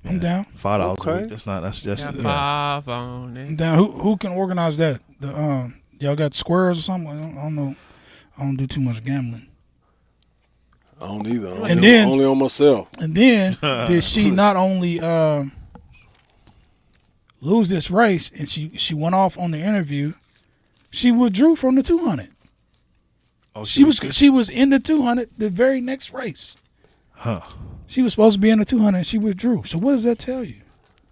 Yeah. I'm down. $5 a Okay. week. That's Got yeah. 5 on I'm it. down. Who can organize that? The y'all got squares or something? I don't know. I don't do too much gambling. I don't either. And then- only on myself. And then did she not only lose this race, and she went off on the interview, she withdrew from the 200. Oh, She was in the 200 the very next race. Huh. She was supposed to be in the 200 and she withdrew. So what does that tell you?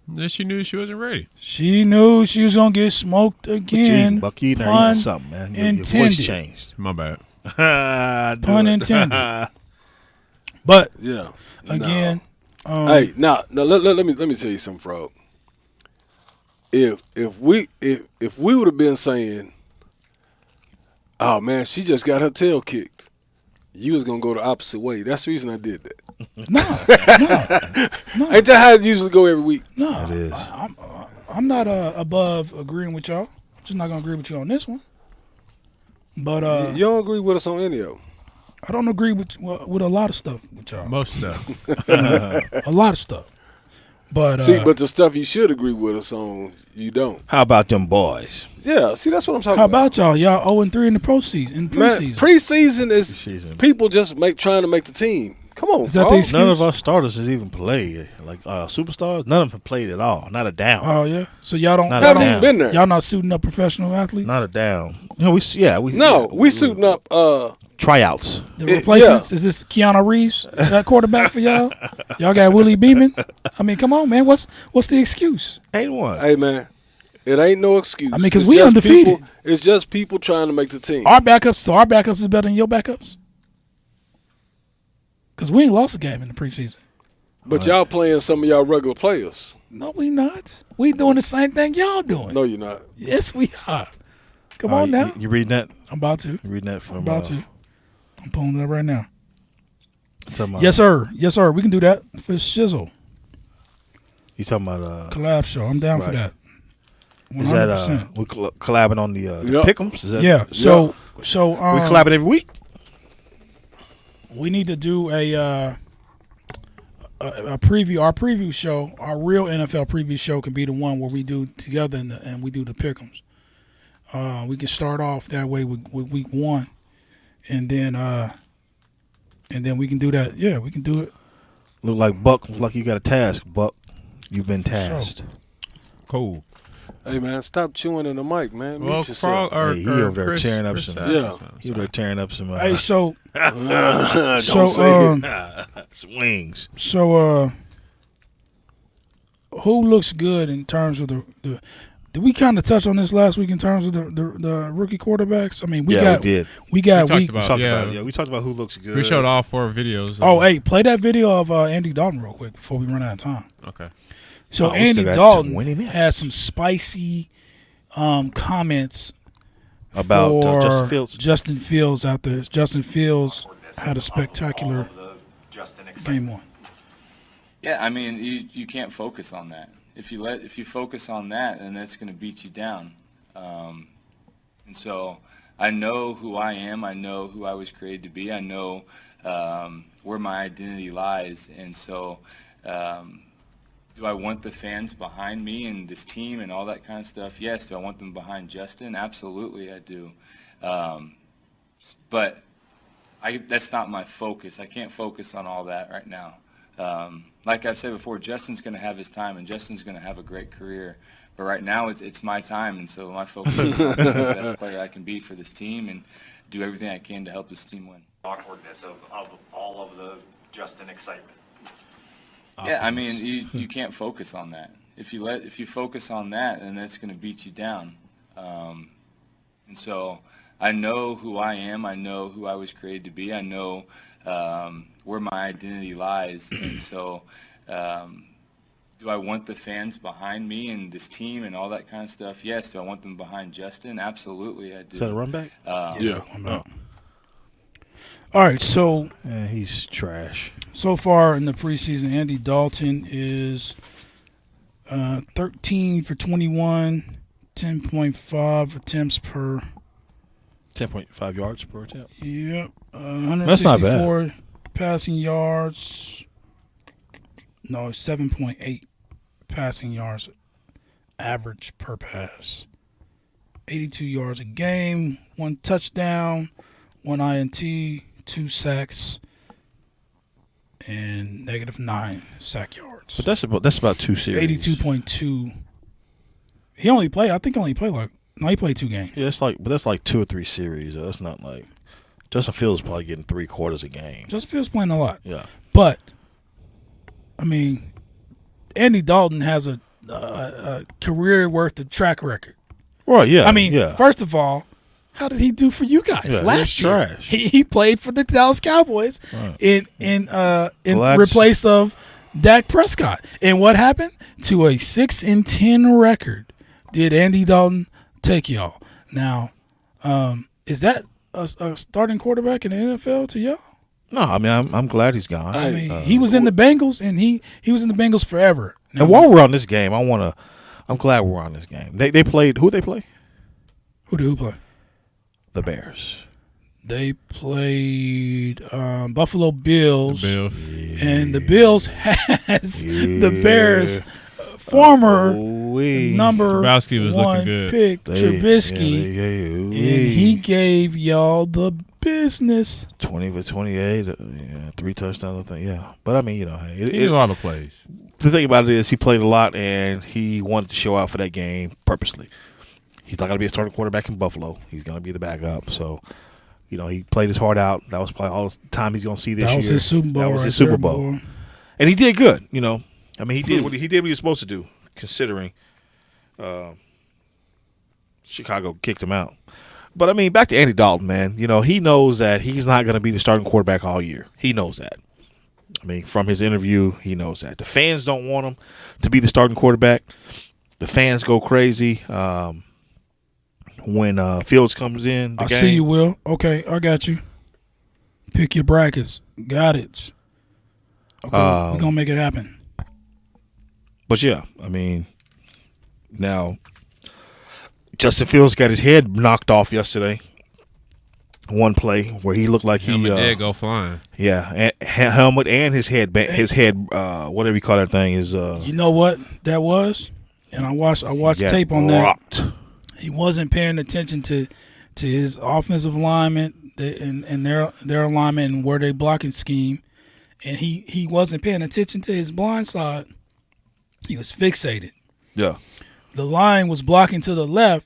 Then she knew she wasn't ready. She knew she was gonna get smoked again. Buck, you eating Pun something, man. Your voice intended. changed. My bad. Pun intended. But Yeah. again, Hey, now let me tell you something, frog. If we would have been saying, oh man, she just got her tail kicked, you was gonna go the opposite way. That's the reason I did that. no. Ain't that how it usually go every week? No, It is. I'm not above agreeing with y'all. I'm just not gonna agree with you on this one. But You don't agree with us on any of them. I don't agree with a lot of stuff with y'all. Most stuff. A lot of stuff. But See, but the stuff you should agree with us on, you don't. How about them boys? Yeah, see, that's what I'm talking how about. about y'all? Y'all 0-3 in the preseason. Man, preseason is Preseason. people just trying to make the team. Come on, Is that frog. the excuse? None of our starters has even played. Like superstars, none of them have played at all. Not a down. Oh yeah. So y'all don't. Not Y'all, a Haven't down. even been there. y'all not suiting up professional athletes. Not a down. You know, we suiting up. Tryouts. The replacements is this Keanu Reeves that quarterback for y'all? Y'all got Willie Beeman. I mean, come on, man. What's the excuse? Ain't one. Hey man, it ain't no excuse. I mean, 'cause It's we just undefeated. people- It's just people trying to make the team. Our backups is better than your backups. Because we ain't lost a game in the preseason. But y'all playing some of y'all regular players. No, we not. We doing the same thing y'all doing. No, you're not. Yes, we are. Come on now. You reading that? I'm about to. You reading that from? I'm about to. I'm pulling it up right now. Talking about, Yes, sir. Yes, sir. We can do that for Shizzle. You talking about? Collab show. I'm down for Right. that. 100%. Is that we collabing on the Yep. pick'ems? Is that, Yeah. So we collabing every week. we need to do a preview. Our preview show, our real NFL preview show, can be the one where we do together and we do the pick'ems. We can start off that way with week 1, and then we can do that. Yeah, we can do it. Look like Buck. Look like you got a task, Buck. You've been tasked. Cool. Hey man, stop chewing in the mic, man. Mute Well, yourself. frog or, He or over there Chris, tearing up Chris some- side. Yeah. You were tearing up some. Hey, so Don't so say it. some wings. so who looks good in terms of the did we kind of touch on this last week in terms of the rookie quarterbacks? I mean, we We did. we got We talked week. about- We talked yeah. about it. Yeah, we talked about who looks good. We showed all 4 videos. Oh, hey, play that video of Andy Dalton real quick before we run out of time. Okay. So Oh, we Andy still got Dalton 20 minutes. had some spicy comments about for Justin Fields. Justin Fields out there. Justin Fields had a spectacular game 1. Yeah, I mean, you can't focus on that. If you focus on that, then that's going to beat you down. And so I know who I am. I know who I was created to be. I know where my identity lies. And so do I want the fans behind me and this team and all that kind of stuff? Yes. Do I want them behind Justin? Absolutely, I do. But that's not my focus. I can't focus on all that right now. Like I've said before, Justin's going to have his time, and Justin's going to have a great career. But right now, it's my time, and so my focus is on being the best player I can be for this team and do everything I can to help this team win. Awkwardness of all of the Justin excitement? Yeah, I mean, you can't focus on that. If you focus on that, then that's going to beat you down. And so I know who I am. I know who I was created to be. I know where my identity lies. And so do I want the fans behind me and this team and all that kind of stuff? Yes. Do I want them behind Justin? Absolutely, I do. Is that a run back? Yeah. All right, so Yeah, he's trash. so far in the preseason, Andy Dalton is 13 for 21, 10.5 attempts per. 10.5 yards per attempt. Yep, That's not bad. 164 passing yards. No, 7.8 passing yards average per pass. 82 yards a game, 1 touchdown, 1 INT, 2 sacks, and -9 sack yards. But that's about 2 series. 82.2. He only played. I think he only played he played 2 games. Yeah, that's like 2 or 3 series. That's not like Justin Fields is probably getting 3/4 a game. Justin Fields playing a lot. Yeah. But I mean, Andy Dalton has a career worth of track record. Right. Yeah. I mean, yeah. first of all, how did he do for you guys Yeah, last he's year? trash. He played for the Dallas Cowboys Right. in Relax. replace of Dak Prescott. And what happened? To a 6-10 record did Andy Dalton take y'all. Now, is that a starting quarterback in the NFL to y'all? No, I mean I'm glad he's gone. I mean, he was in the Bengals, and he was in the Bengals forever. Now, and while we're on this game, I'm glad we're on this game. They played. Who they play? who play? The Bears. They played Buffalo Bills. Bill. And the Bills has the Bears former number Trubisky was looking 1 good. pick, Trubisky, and he gave y'all the business. 20 for 28, 3 touchdowns, I think. Yeah, but I mean, He knew all the plays. the thing about it is he played a lot and he wanted to show out for that game purposely. He's not going to be a starting quarterback in Buffalo. He's going to be the backup. So, he played his heart out. That was probably all the time he's going to see this year. That was his Super Bowl. That was right his Super there, Bowl. boy. And he did good, I mean, he did what he was supposed to do, considering Chicago kicked him out. But, I mean, back to Andy Dalton, man. He knows that he's not going to be the starting quarterback all year. He knows that. I mean, from his interview, he knows that. The fans don't want him to be the starting quarterback. The fans go crazy when Fields comes in the I game. see you, Will. Okay, I got you. Pick your brackets. Got it. Okay, we're going to make it happen. But, yeah, I mean, now Justin Fields got his head knocked off yesterday. One play where he looked like Helmet did go flying. Yeah, helmet and his head, whatever you call that thing is. You know what that was? And I watched tape on rocked. that. He wasn't paying attention to his offensive alignment and their alignment and where they blocking scheme, and he wasn't paying attention to his blind side. He was fixated. Yeah. The line was blocking to the left.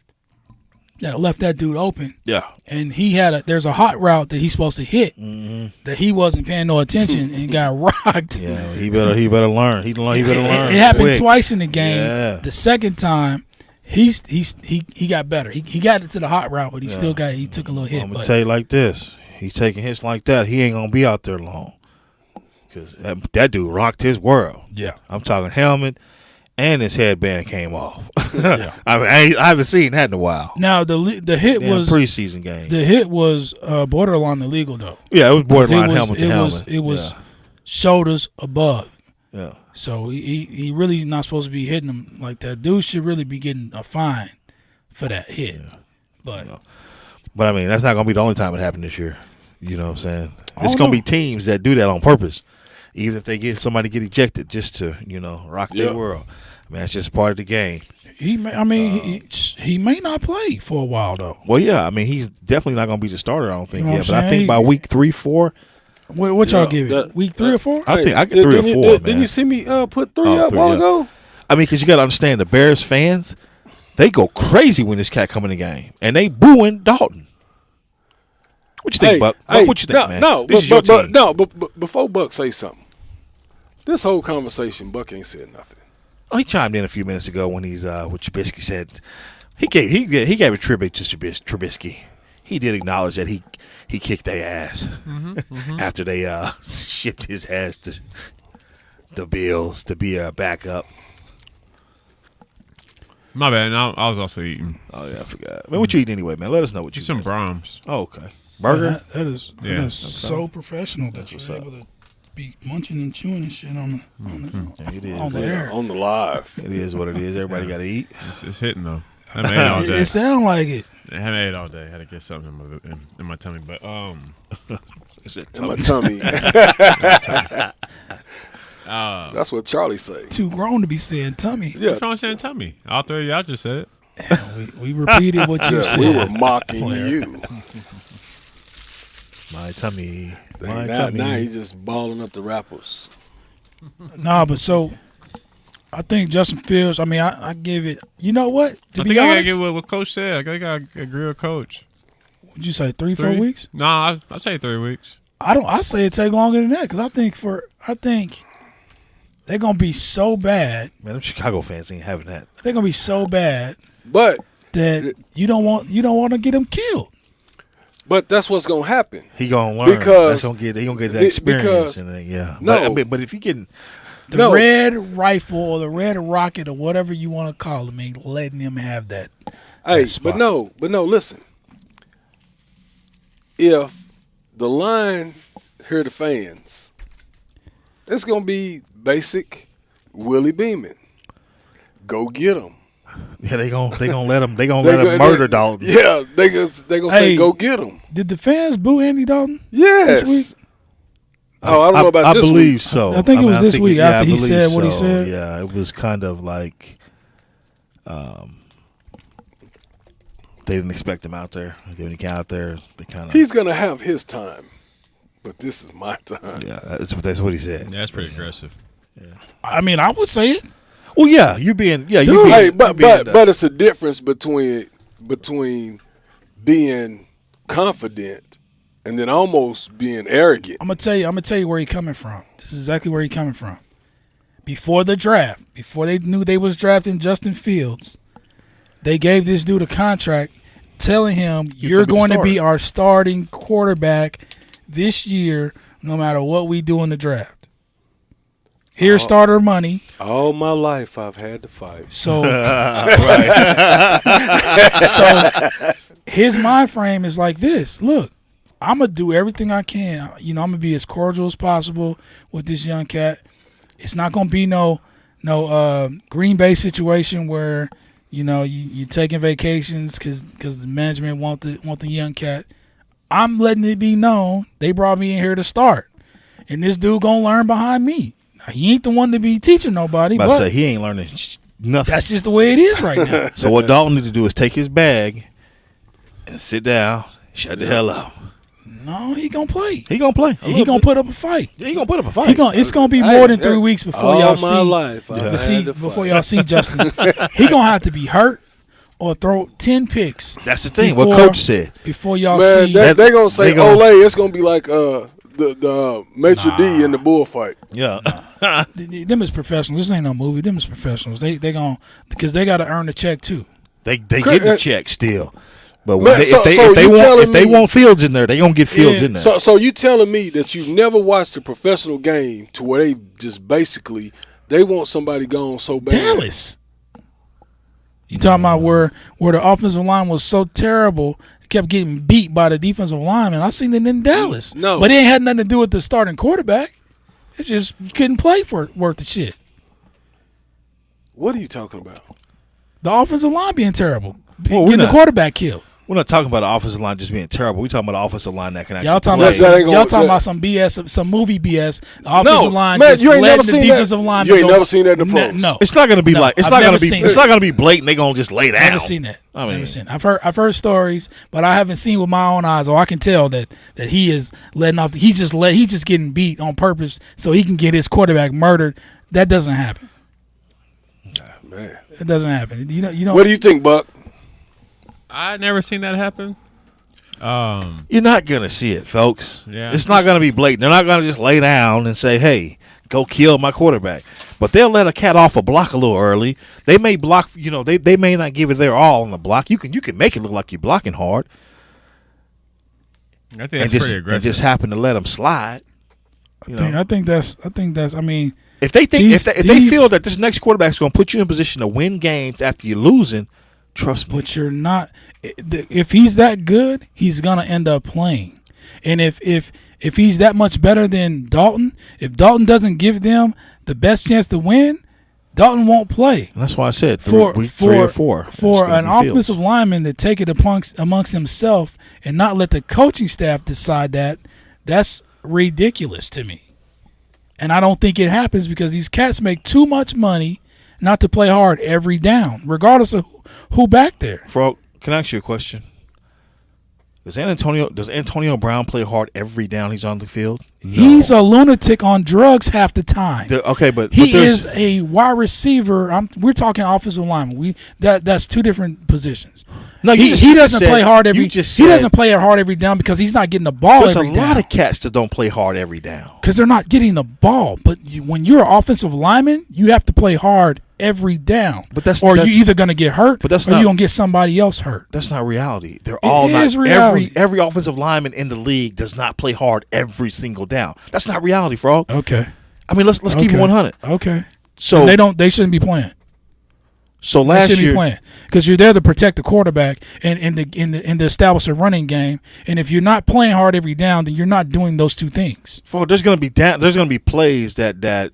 That left that dude open. Yeah. And there's a hot route that he's supposed to hit that he wasn't paying no attention and got rocked. Yeah, he better learn. He better learn. It happened quick. twice in the game. Yeah. The second time, he got better. He got into the hot route, but he took a little hit. I'm gonna tell you like this: he's taking hits like that. He ain't gonna be out there long because that dude rocked his world. Yeah. I'm talking helmet. And his headband came off. Yeah. I mean, I haven't seen that in a while. Now the hit was preseason game. The hit was borderline illegal though. Yeah, it was borderline helmet to helmet. It was shoulders above. Yeah. So he really not supposed to be hitting him like that. Dude should really be getting a fine for that hit. Yeah. But I mean, that's not gonna be the only time it happened this year. You know what I'm saying? It's gonna be teams that do that on purpose. Even if they get somebody get ejected just to, rock their world. I mean, that's just part of the game. He may not play for a while though. Well, yeah, I mean, he's definitely not going to be the starter. I don't think. You know But I think by week 3, 4. What y'all give it? Week 3 or 4? I think I get 3 or 4. Man. Didn't you see me put 3 up a while ago? I mean, because you got to understand the Bears fans, they go crazy when this cat come in the game, and they booing Dalton. What you think, Buck? Hey, What you think, man? No, This is your team. but before Buck say something, this whole conversation, Buck ain't said nothing. Oh, he chimed in a few minutes ago when he's what Trubisky said. He gave a tribute to Trubisky. He did acknowledge that he kicked their ass after they shipped his ass to the Bills to be a backup. My bad. I was also eating. Oh yeah, I forgot. Man, what you eating anyway, man? Let us know what you Some eat. Brahms. Oh, okay. Burger. That is Yeah. so professional that what's you're up. able to be munching and chewing and shit on Yeah, it is. on the air. On the live. It is what it is. Everybody got to eat. It's hitting though. I haven't ate all day. It sound like it. I haven't ate all day. I had to get something in my tummy. But In my tummy. That's what Charlie say. Too grown to be saying tummy. Yeah, what's wrong with saying tummy? All three of y'all just said it. We repeated what you yeah, said. we were mocking you. My tummy. My Now tummy. he just balling up the rappers. Nah, but so I think Justin Fields. I mean, I give it. You know what? To I be think I gotta honest, get what Coach said. I gotta agree with Coach. would you say 3-4 weeks? Nah, I say 3 weeks. I say it take longer than that because I think they're gonna be so bad. Man, them Chicago fans ain't having that. They're gonna be so bad But that you don't want to get them killed. that's what's gonna happen. He gonna learn. Because- he gonna get that experience. because- And then, yeah. No. But if he getting The red rifle or the red rocket or whatever you want to call them ain't letting him have that. Hey, spot. but no, listen. If the line hear the fans, it's gonna be basic Willie Beeman. Go get him. yeah, they gonna let him. They gonna let him murder Dalton. Yeah, they gonna say Hey. go get him. Did the fans boo Andy Dalton? Yes. week? Oh, I don't know about I this believe week. so. I think it was this week yeah, after I he believe said what he so. said. Yeah, it was kind of like, they didn't expect him out there. When he came out there, they kind of. He's gonna have his time, but this is my time. Yeah, that's what he said. Yeah, that's pretty aggressive. I mean, I would say it. Well, yeah, you being Dude. Hey, but it's a difference between being confident and then almost being arrogant. I'm gonna tell you where he coming from. This is exactly where he coming from. Before the draft, before they knew they was drafting Justin Fields, they gave this dude a contract telling him you're going to be our starting quarterback this year no matter what we do in the draft. Here's starter money. All my life I've had to fight. So, so his mind frame is like this. Look, I'm going to do everything I can. You know, I'm going to be as cordial as possible with this young cat. It's not going to be no Green Bay situation where, you know, you're taking vacations because the management want the young cat. I'm letting it be known they brought me in here to start. And this dude going to learn behind me. Now, he ain't the one to be teaching nobody, But but say he ain't learning nothing. that's just the way it is right now. So what Dalton need to do is take his bag and sit down, shut the hell up. No, he gonna play. He gonna play. He gonna put up a fight. He gonna put up a fight. It's gonna be more than 3 weeks before all y'all my see. life I've had to Before fight. y'all see Justin, he gonna have to be hurt or throw 10 picks That's the thing. Before- What Coach said. before y'all Man, see. they gonna say they gonna- Olay. It's gonna be like the Maitre D in the bullfight. Yeah. Them is professionals. This ain't no movie. Them is professionals. They gonna because they gotta earn the check too. They get the check still. But when Man, if they want Fields in there, they gonna get Fields Yeah. in there. So you telling me that you've never watched a professional game to where they just basically they want somebody gone so bad? Dallas. You talking about where the offensive line was so terrible, kept getting beat by the defensive lineman. I seen it in Dallas. No. But it ain't had nothing to do with the starting quarterback. It's just you couldn't play for worth the shit. What are you talking about? The offensive line being terrible. Well, we're Getting the not- quarterback killed. We're not talking about the offensive line just being terrible. We're talking about the offensive line that can actually Y'all talking play. about That ain't gonna- y'all talking that- about some BS, some movie BS. The offensive line man, just you ain't letting never the seen defensive that. line. You ain't go- never seen that in the pros. No, It's not gonna be No, like it's I've not never gonna be seen it's it. not gonna be blatant. They gonna just lay down. I've never seen that. I mean, Never seen it. I've heard stories, but I haven't seen with my own eyes. Or I can tell that he is letting off. He's just getting beat on purpose so he can get his quarterback murdered. That doesn't happen. Man, It doesn't happen. You know. what do you think, Buck? I never seen that happen. You're not gonna see it, folks. Yeah. It's not gonna be blatant. They're not gonna just lay down and say, "Hey, go kill my quarterback." But they'll let a cat off a block a little early. They may block. They may not give it their all on the block. You can make it look like you're blocking hard. I think that's pretty aggressive. And just happen to let them slide. I think that's. I mean, if they feel that this next quarterback's going to put you in position to win games after you're losing, trust me. But you're not. If he's that good, he's gonna end up playing. And if he's that much better than Dalton, if Dalton doesn't give them the best chance to win, Dalton won't play. And that's why I said week 3 or 4 for an offensive lineman to take it amongst himself and not let the coaching staff decide that. That's ridiculous to me. And I don't think it happens because these cats make too much money not to play hard every down, regardless of who back there. Frog, can I ask you a question? Does Antonio Brown play hard every down he's on the field? No. He's a lunatic on drugs half the time. He is a wide receiver. We're talking offensive lineman. That's two different positions. No, he doesn't play hard every. He doesn't play hard every down because he's not getting the ball every down. There's a lot of cats that don't play hard every down because they're not getting the ball. But when you're an offensive lineman, you have to play hard every down. You're either going to get hurt, or you're going to get somebody else hurt. That's not reality. They're all not. Reality. Every offensive lineman in the league does not play hard every single down. That's not reality, Frog. Okay. I mean, let's keep it 100. Okay. So they shouldn't be playing. So last year, they shouldn't be playing because you're there to protect the quarterback and to establish a running game. And if you're not playing hard every down, then you're not doing those two things. Frog, there's going to be plays that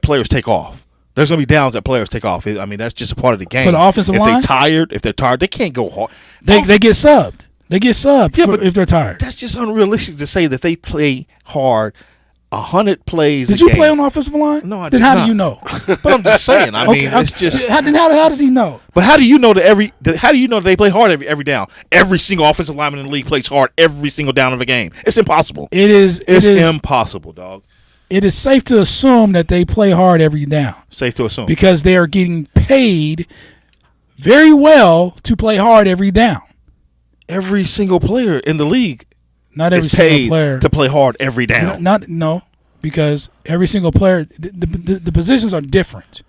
players take off. There's going to be downs that players take off. I mean, that's just a part of the game. For the offensive line? If they're tired, they can't go hard. They get subbed. They get subbed if they're tired. That's just unrealistic to say that they play hard 100 plays Did a you game. play on the offensive line? No, I did not. Then how do you know? But I'm just saying. I mean, it's just. How does he know? But how do you know how do you know that they play hard every down? Every single offensive lineman in the league plays hard every single down of a game. It's impossible. It's impossible, dog. It is safe to assume that they play hard every down. Safe to assume. Because they are getting paid very well to play hard every down. Every single player in the league not every single player to play hard every down. No, because every single player, the positions are different.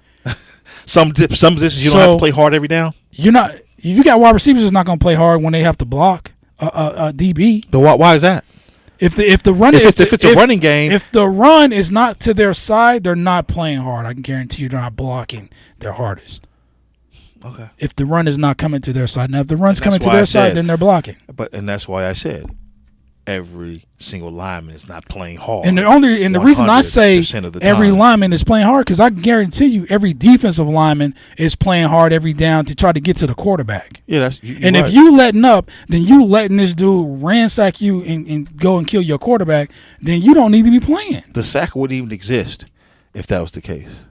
Some positions you don't have to play hard every down. You're not. If you got wide receivers that's not going to play hard when they have to block a DB. Why is that? If it's a running game, if the run is not to their side, they're not playing hard. I can guarantee you they're not blocking their hardest. Okay. If the run is not coming to their side, now if the run's coming to their side, then they're blocking. And that's why I said every single lineman is not playing hard. And the reason I say every lineman is playing hard because I can guarantee you every defensive lineman is playing hard every down to try to get to the quarterback. Yeah, and right. If you letting up, then you letting this dude ransack you and go and kill your quarterback. Then you don't need to be playing. The sack wouldn't even exist if that was the case.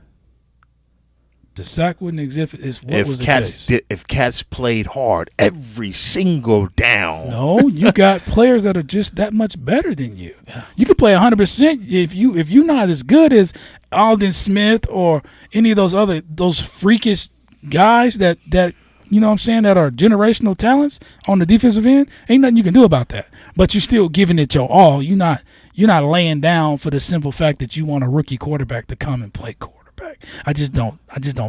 The sack wouldn't exist. If cats played hard every single down. No, you got players that are just that much better than you. You could play 100% if you're not as good as Alden Smith or any of those freakish guys that you know what I'm saying that are generational talents on the defensive end. Ain't nothing you can do about that. But you're still giving it your all. You're not laying down for the simple fact that you want a rookie quarterback to come and play quarterback. I just don't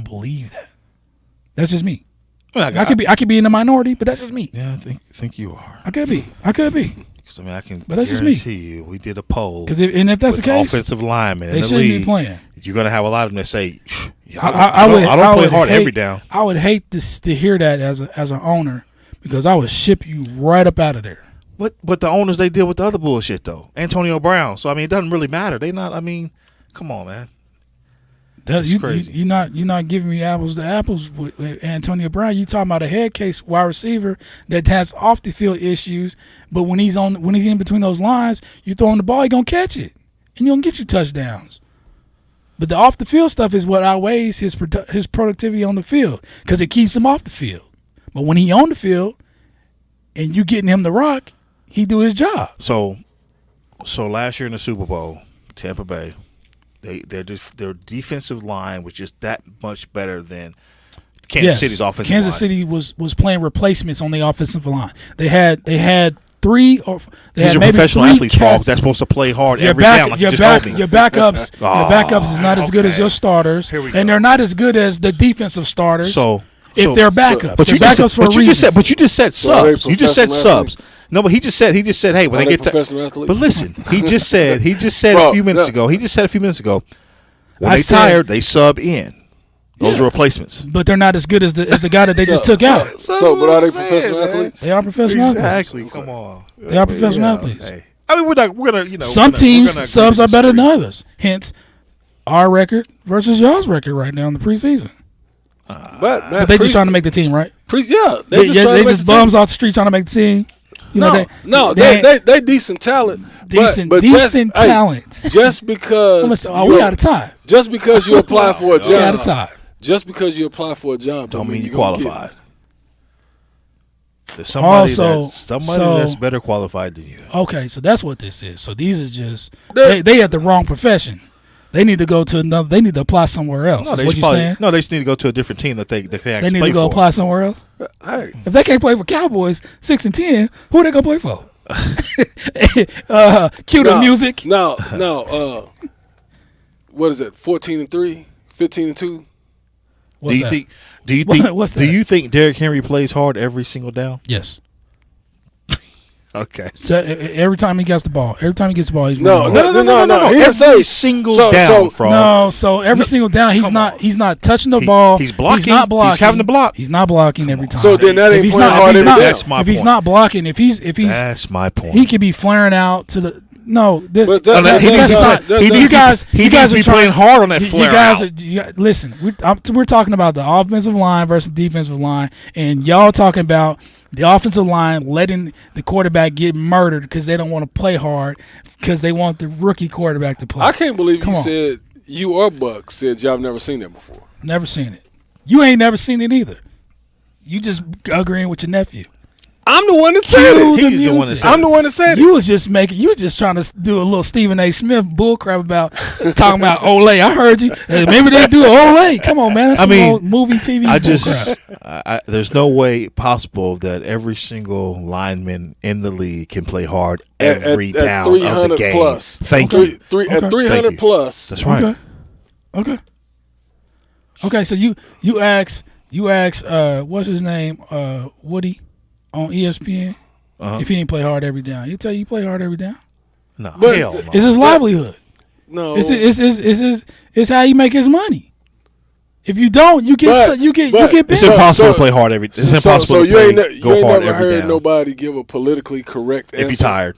believe that. That's just me. Well, I could be in the minority, but that's just me. Yeah, I think you are. I could be. Because I can guarantee you, we did a poll. If that's the case, offensive linemen they in the shouldn't league, be playing. You're gonna have a lot of them that say, I don't play hard every down. I would hate to hear that as an owner because I would ship you right up out of there. But the owners, they deal with the other bullshit though. Antonio Brown. So I mean, it doesn't really matter. They not. I mean, come on, man. You're not giving me apples to apples with Antonio Brown. You talking about a head case wide receiver that has off the field issues, but when he's in between those lines, you throw him the ball, he gonna catch it, and he gonna get you touchdowns. But the off the field stuff is what outweighs his productivity on the field because it keeps him off the field. But when he on the field, and you getting him the rock, he do his job. So last year in the Super Bowl, Tampa Bay. Their defensive line was just that much better than Kansas City's offensive Kansas line. City was playing replacements on the offensive line. They had three or they These had are maybe professional three athletes, Frog. cats. That's supposed to play hard Your every back- down, like your you just back- told me. Your backups is not as good as okay. your starters, Here we and go. they're not as good as the defensive starters. So if they're backups, but they're you just backups said, for a reason. but you just said So are they subs. You just said professional subs. No, but he just said, hey, when Are they they get to, professional athletes? but listen, he just said Bro, a few minutes no. ago. He just said a few minutes ago. When I they said- tired, they sub in. Those are replacements. But they're not as good as the guy that they just took out. So, but are they professional athletes? They are professional athletes. Exactly. Come on. They are professional athletes. Hey. I mean, we're gonna, Some teams we're gonna subs agree are to better than disagree. others. Hence, our record versus y'all's record right now in the preseason. But They just trying to make the team, right? yeah, They just trying to they make just the team. bums off the street trying to make the team. You know, they decent talent. decent just, talent. Hey, just because We out of time. Just because you apply for a We out of job. time. Just because you apply for a job Don't mean you you're gonna get qualified. There's somebody Also, that's better qualified than you. Okay, so that's what this is. So these are just They- they at the wrong profession. They need to go to another. They need to apply somewhere else. No, Is they what just you saying? no, they just need to go to a different team that they can actually They need play to go for. apply somewhere else. it. Hey, If they can't play for Cowboys 6-10, who are they gonna play for? Cue the music. No. What is it? 14-3, 15-2. What's that? Do you think? What's Do that? you think Derrick Henry plays hard every single down? Yes. Okay. So every time he gets the ball, he's No, running no, hard. He didn't say Every single down, so- Frog. No, so every single down, he's come not. on. He's not touching the He- ball. he's blocking. He's not blocking. He's having to block. He's not blocking every time. So then that if ain't he's playing not, hard if he's every not, down. That's my if he's point. not blocking, if he's That's my point. he could be flaring out to the no. This, But that- that's he needs to not. play- he you needs to- guys, he you guys needs to are be playing trying- hard on that you flare guys, out. listen. We're talking about the offensive line versus defensive line, and y'all talking about the offensive line letting the quarterback get murdered because they don't want to play hard because they want the rookie quarterback to play. I can't believe Come you on. said you or Buck said y'all never seen that before. Never seen it. You ain't never seen it either. You just agreeing with your nephew. I'm the one that said Cue it. the He's the one that music. said I'm the one that said it. You was just trying to do a little Stephen A. Smith bullcrap about talking about Olay. I heard you. Maybe they do Olay. Come on, man. That's some old movie TV I bullcrap. just, there's no way possible that every single lineman in the league can play hard every down of the 300 game. plus. Thank Okay. you. At Okay. 300 Thank you. plus. That's right. Okay. So you ask what's his name, Woody, on ESPN if he ain't play hard every down. He'll tell you play hard every down. No, But- hell no. It's his livelihood. No. It's how you make his money. If you don't, you get But- you get but- bent. It's impossible so- to play hard every. It's So impossible you to ain't, play, you go ain't hard never every heard down. nobody give a politically correct answer. If you're tired,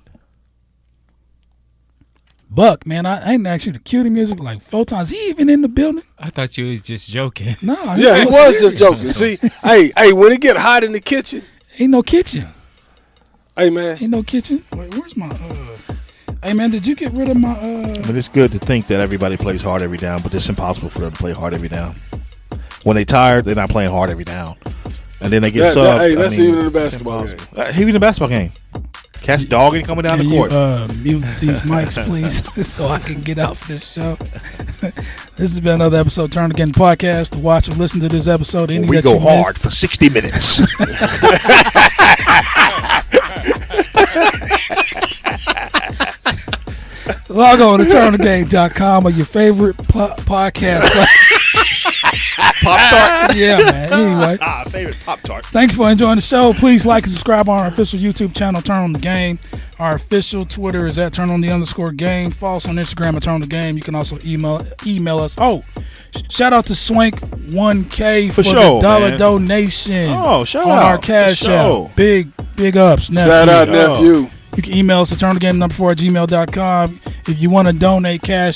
Buck, man, I ain't asked you to cue the music like 4 times. He even in the building? I thought you was just joking. No. Yeah, he was just joking. See, hey, when it get hot in the kitchen, Ain't no kitchen. hey man, Ain't no kitchen. Wait, where's my Hey man, did you get rid of my but it's good to think that everybody plays hard every down, but it's impossible for them to play hard every down. When they tired, they're not playing hard every down, and then they get subbed. hey, that's I mean, even in the it's basketball game. impossible. Even in the basketball game, catch dogging coming down Can the court. you mute these mics, please, so I can get off this show? This has been another episode of Turn Again Podcast. To watch or listen to this episode, any We that go you hard missed, for 60 minutes. log on to turnthegame.com or your favorite podcast. Pop Tart. Yeah, man. Anyway. Favorite Pop Tart. Thank you for enjoying the show. Please like and subscribe on our official YouTube channel, Turn on the Game. Our official Twitter is at @turn_on_the_game. Follow us on Instagram at Turn on the Game. You can also email us. Oh, shout out to Swank 1K for sure, the dollar man. donation. Oh, shout on out. our cash For sure. app. Big ups. Nephew. Shout out, nephew. You can email us at turntogame4@gmail.com. If you want to donate cash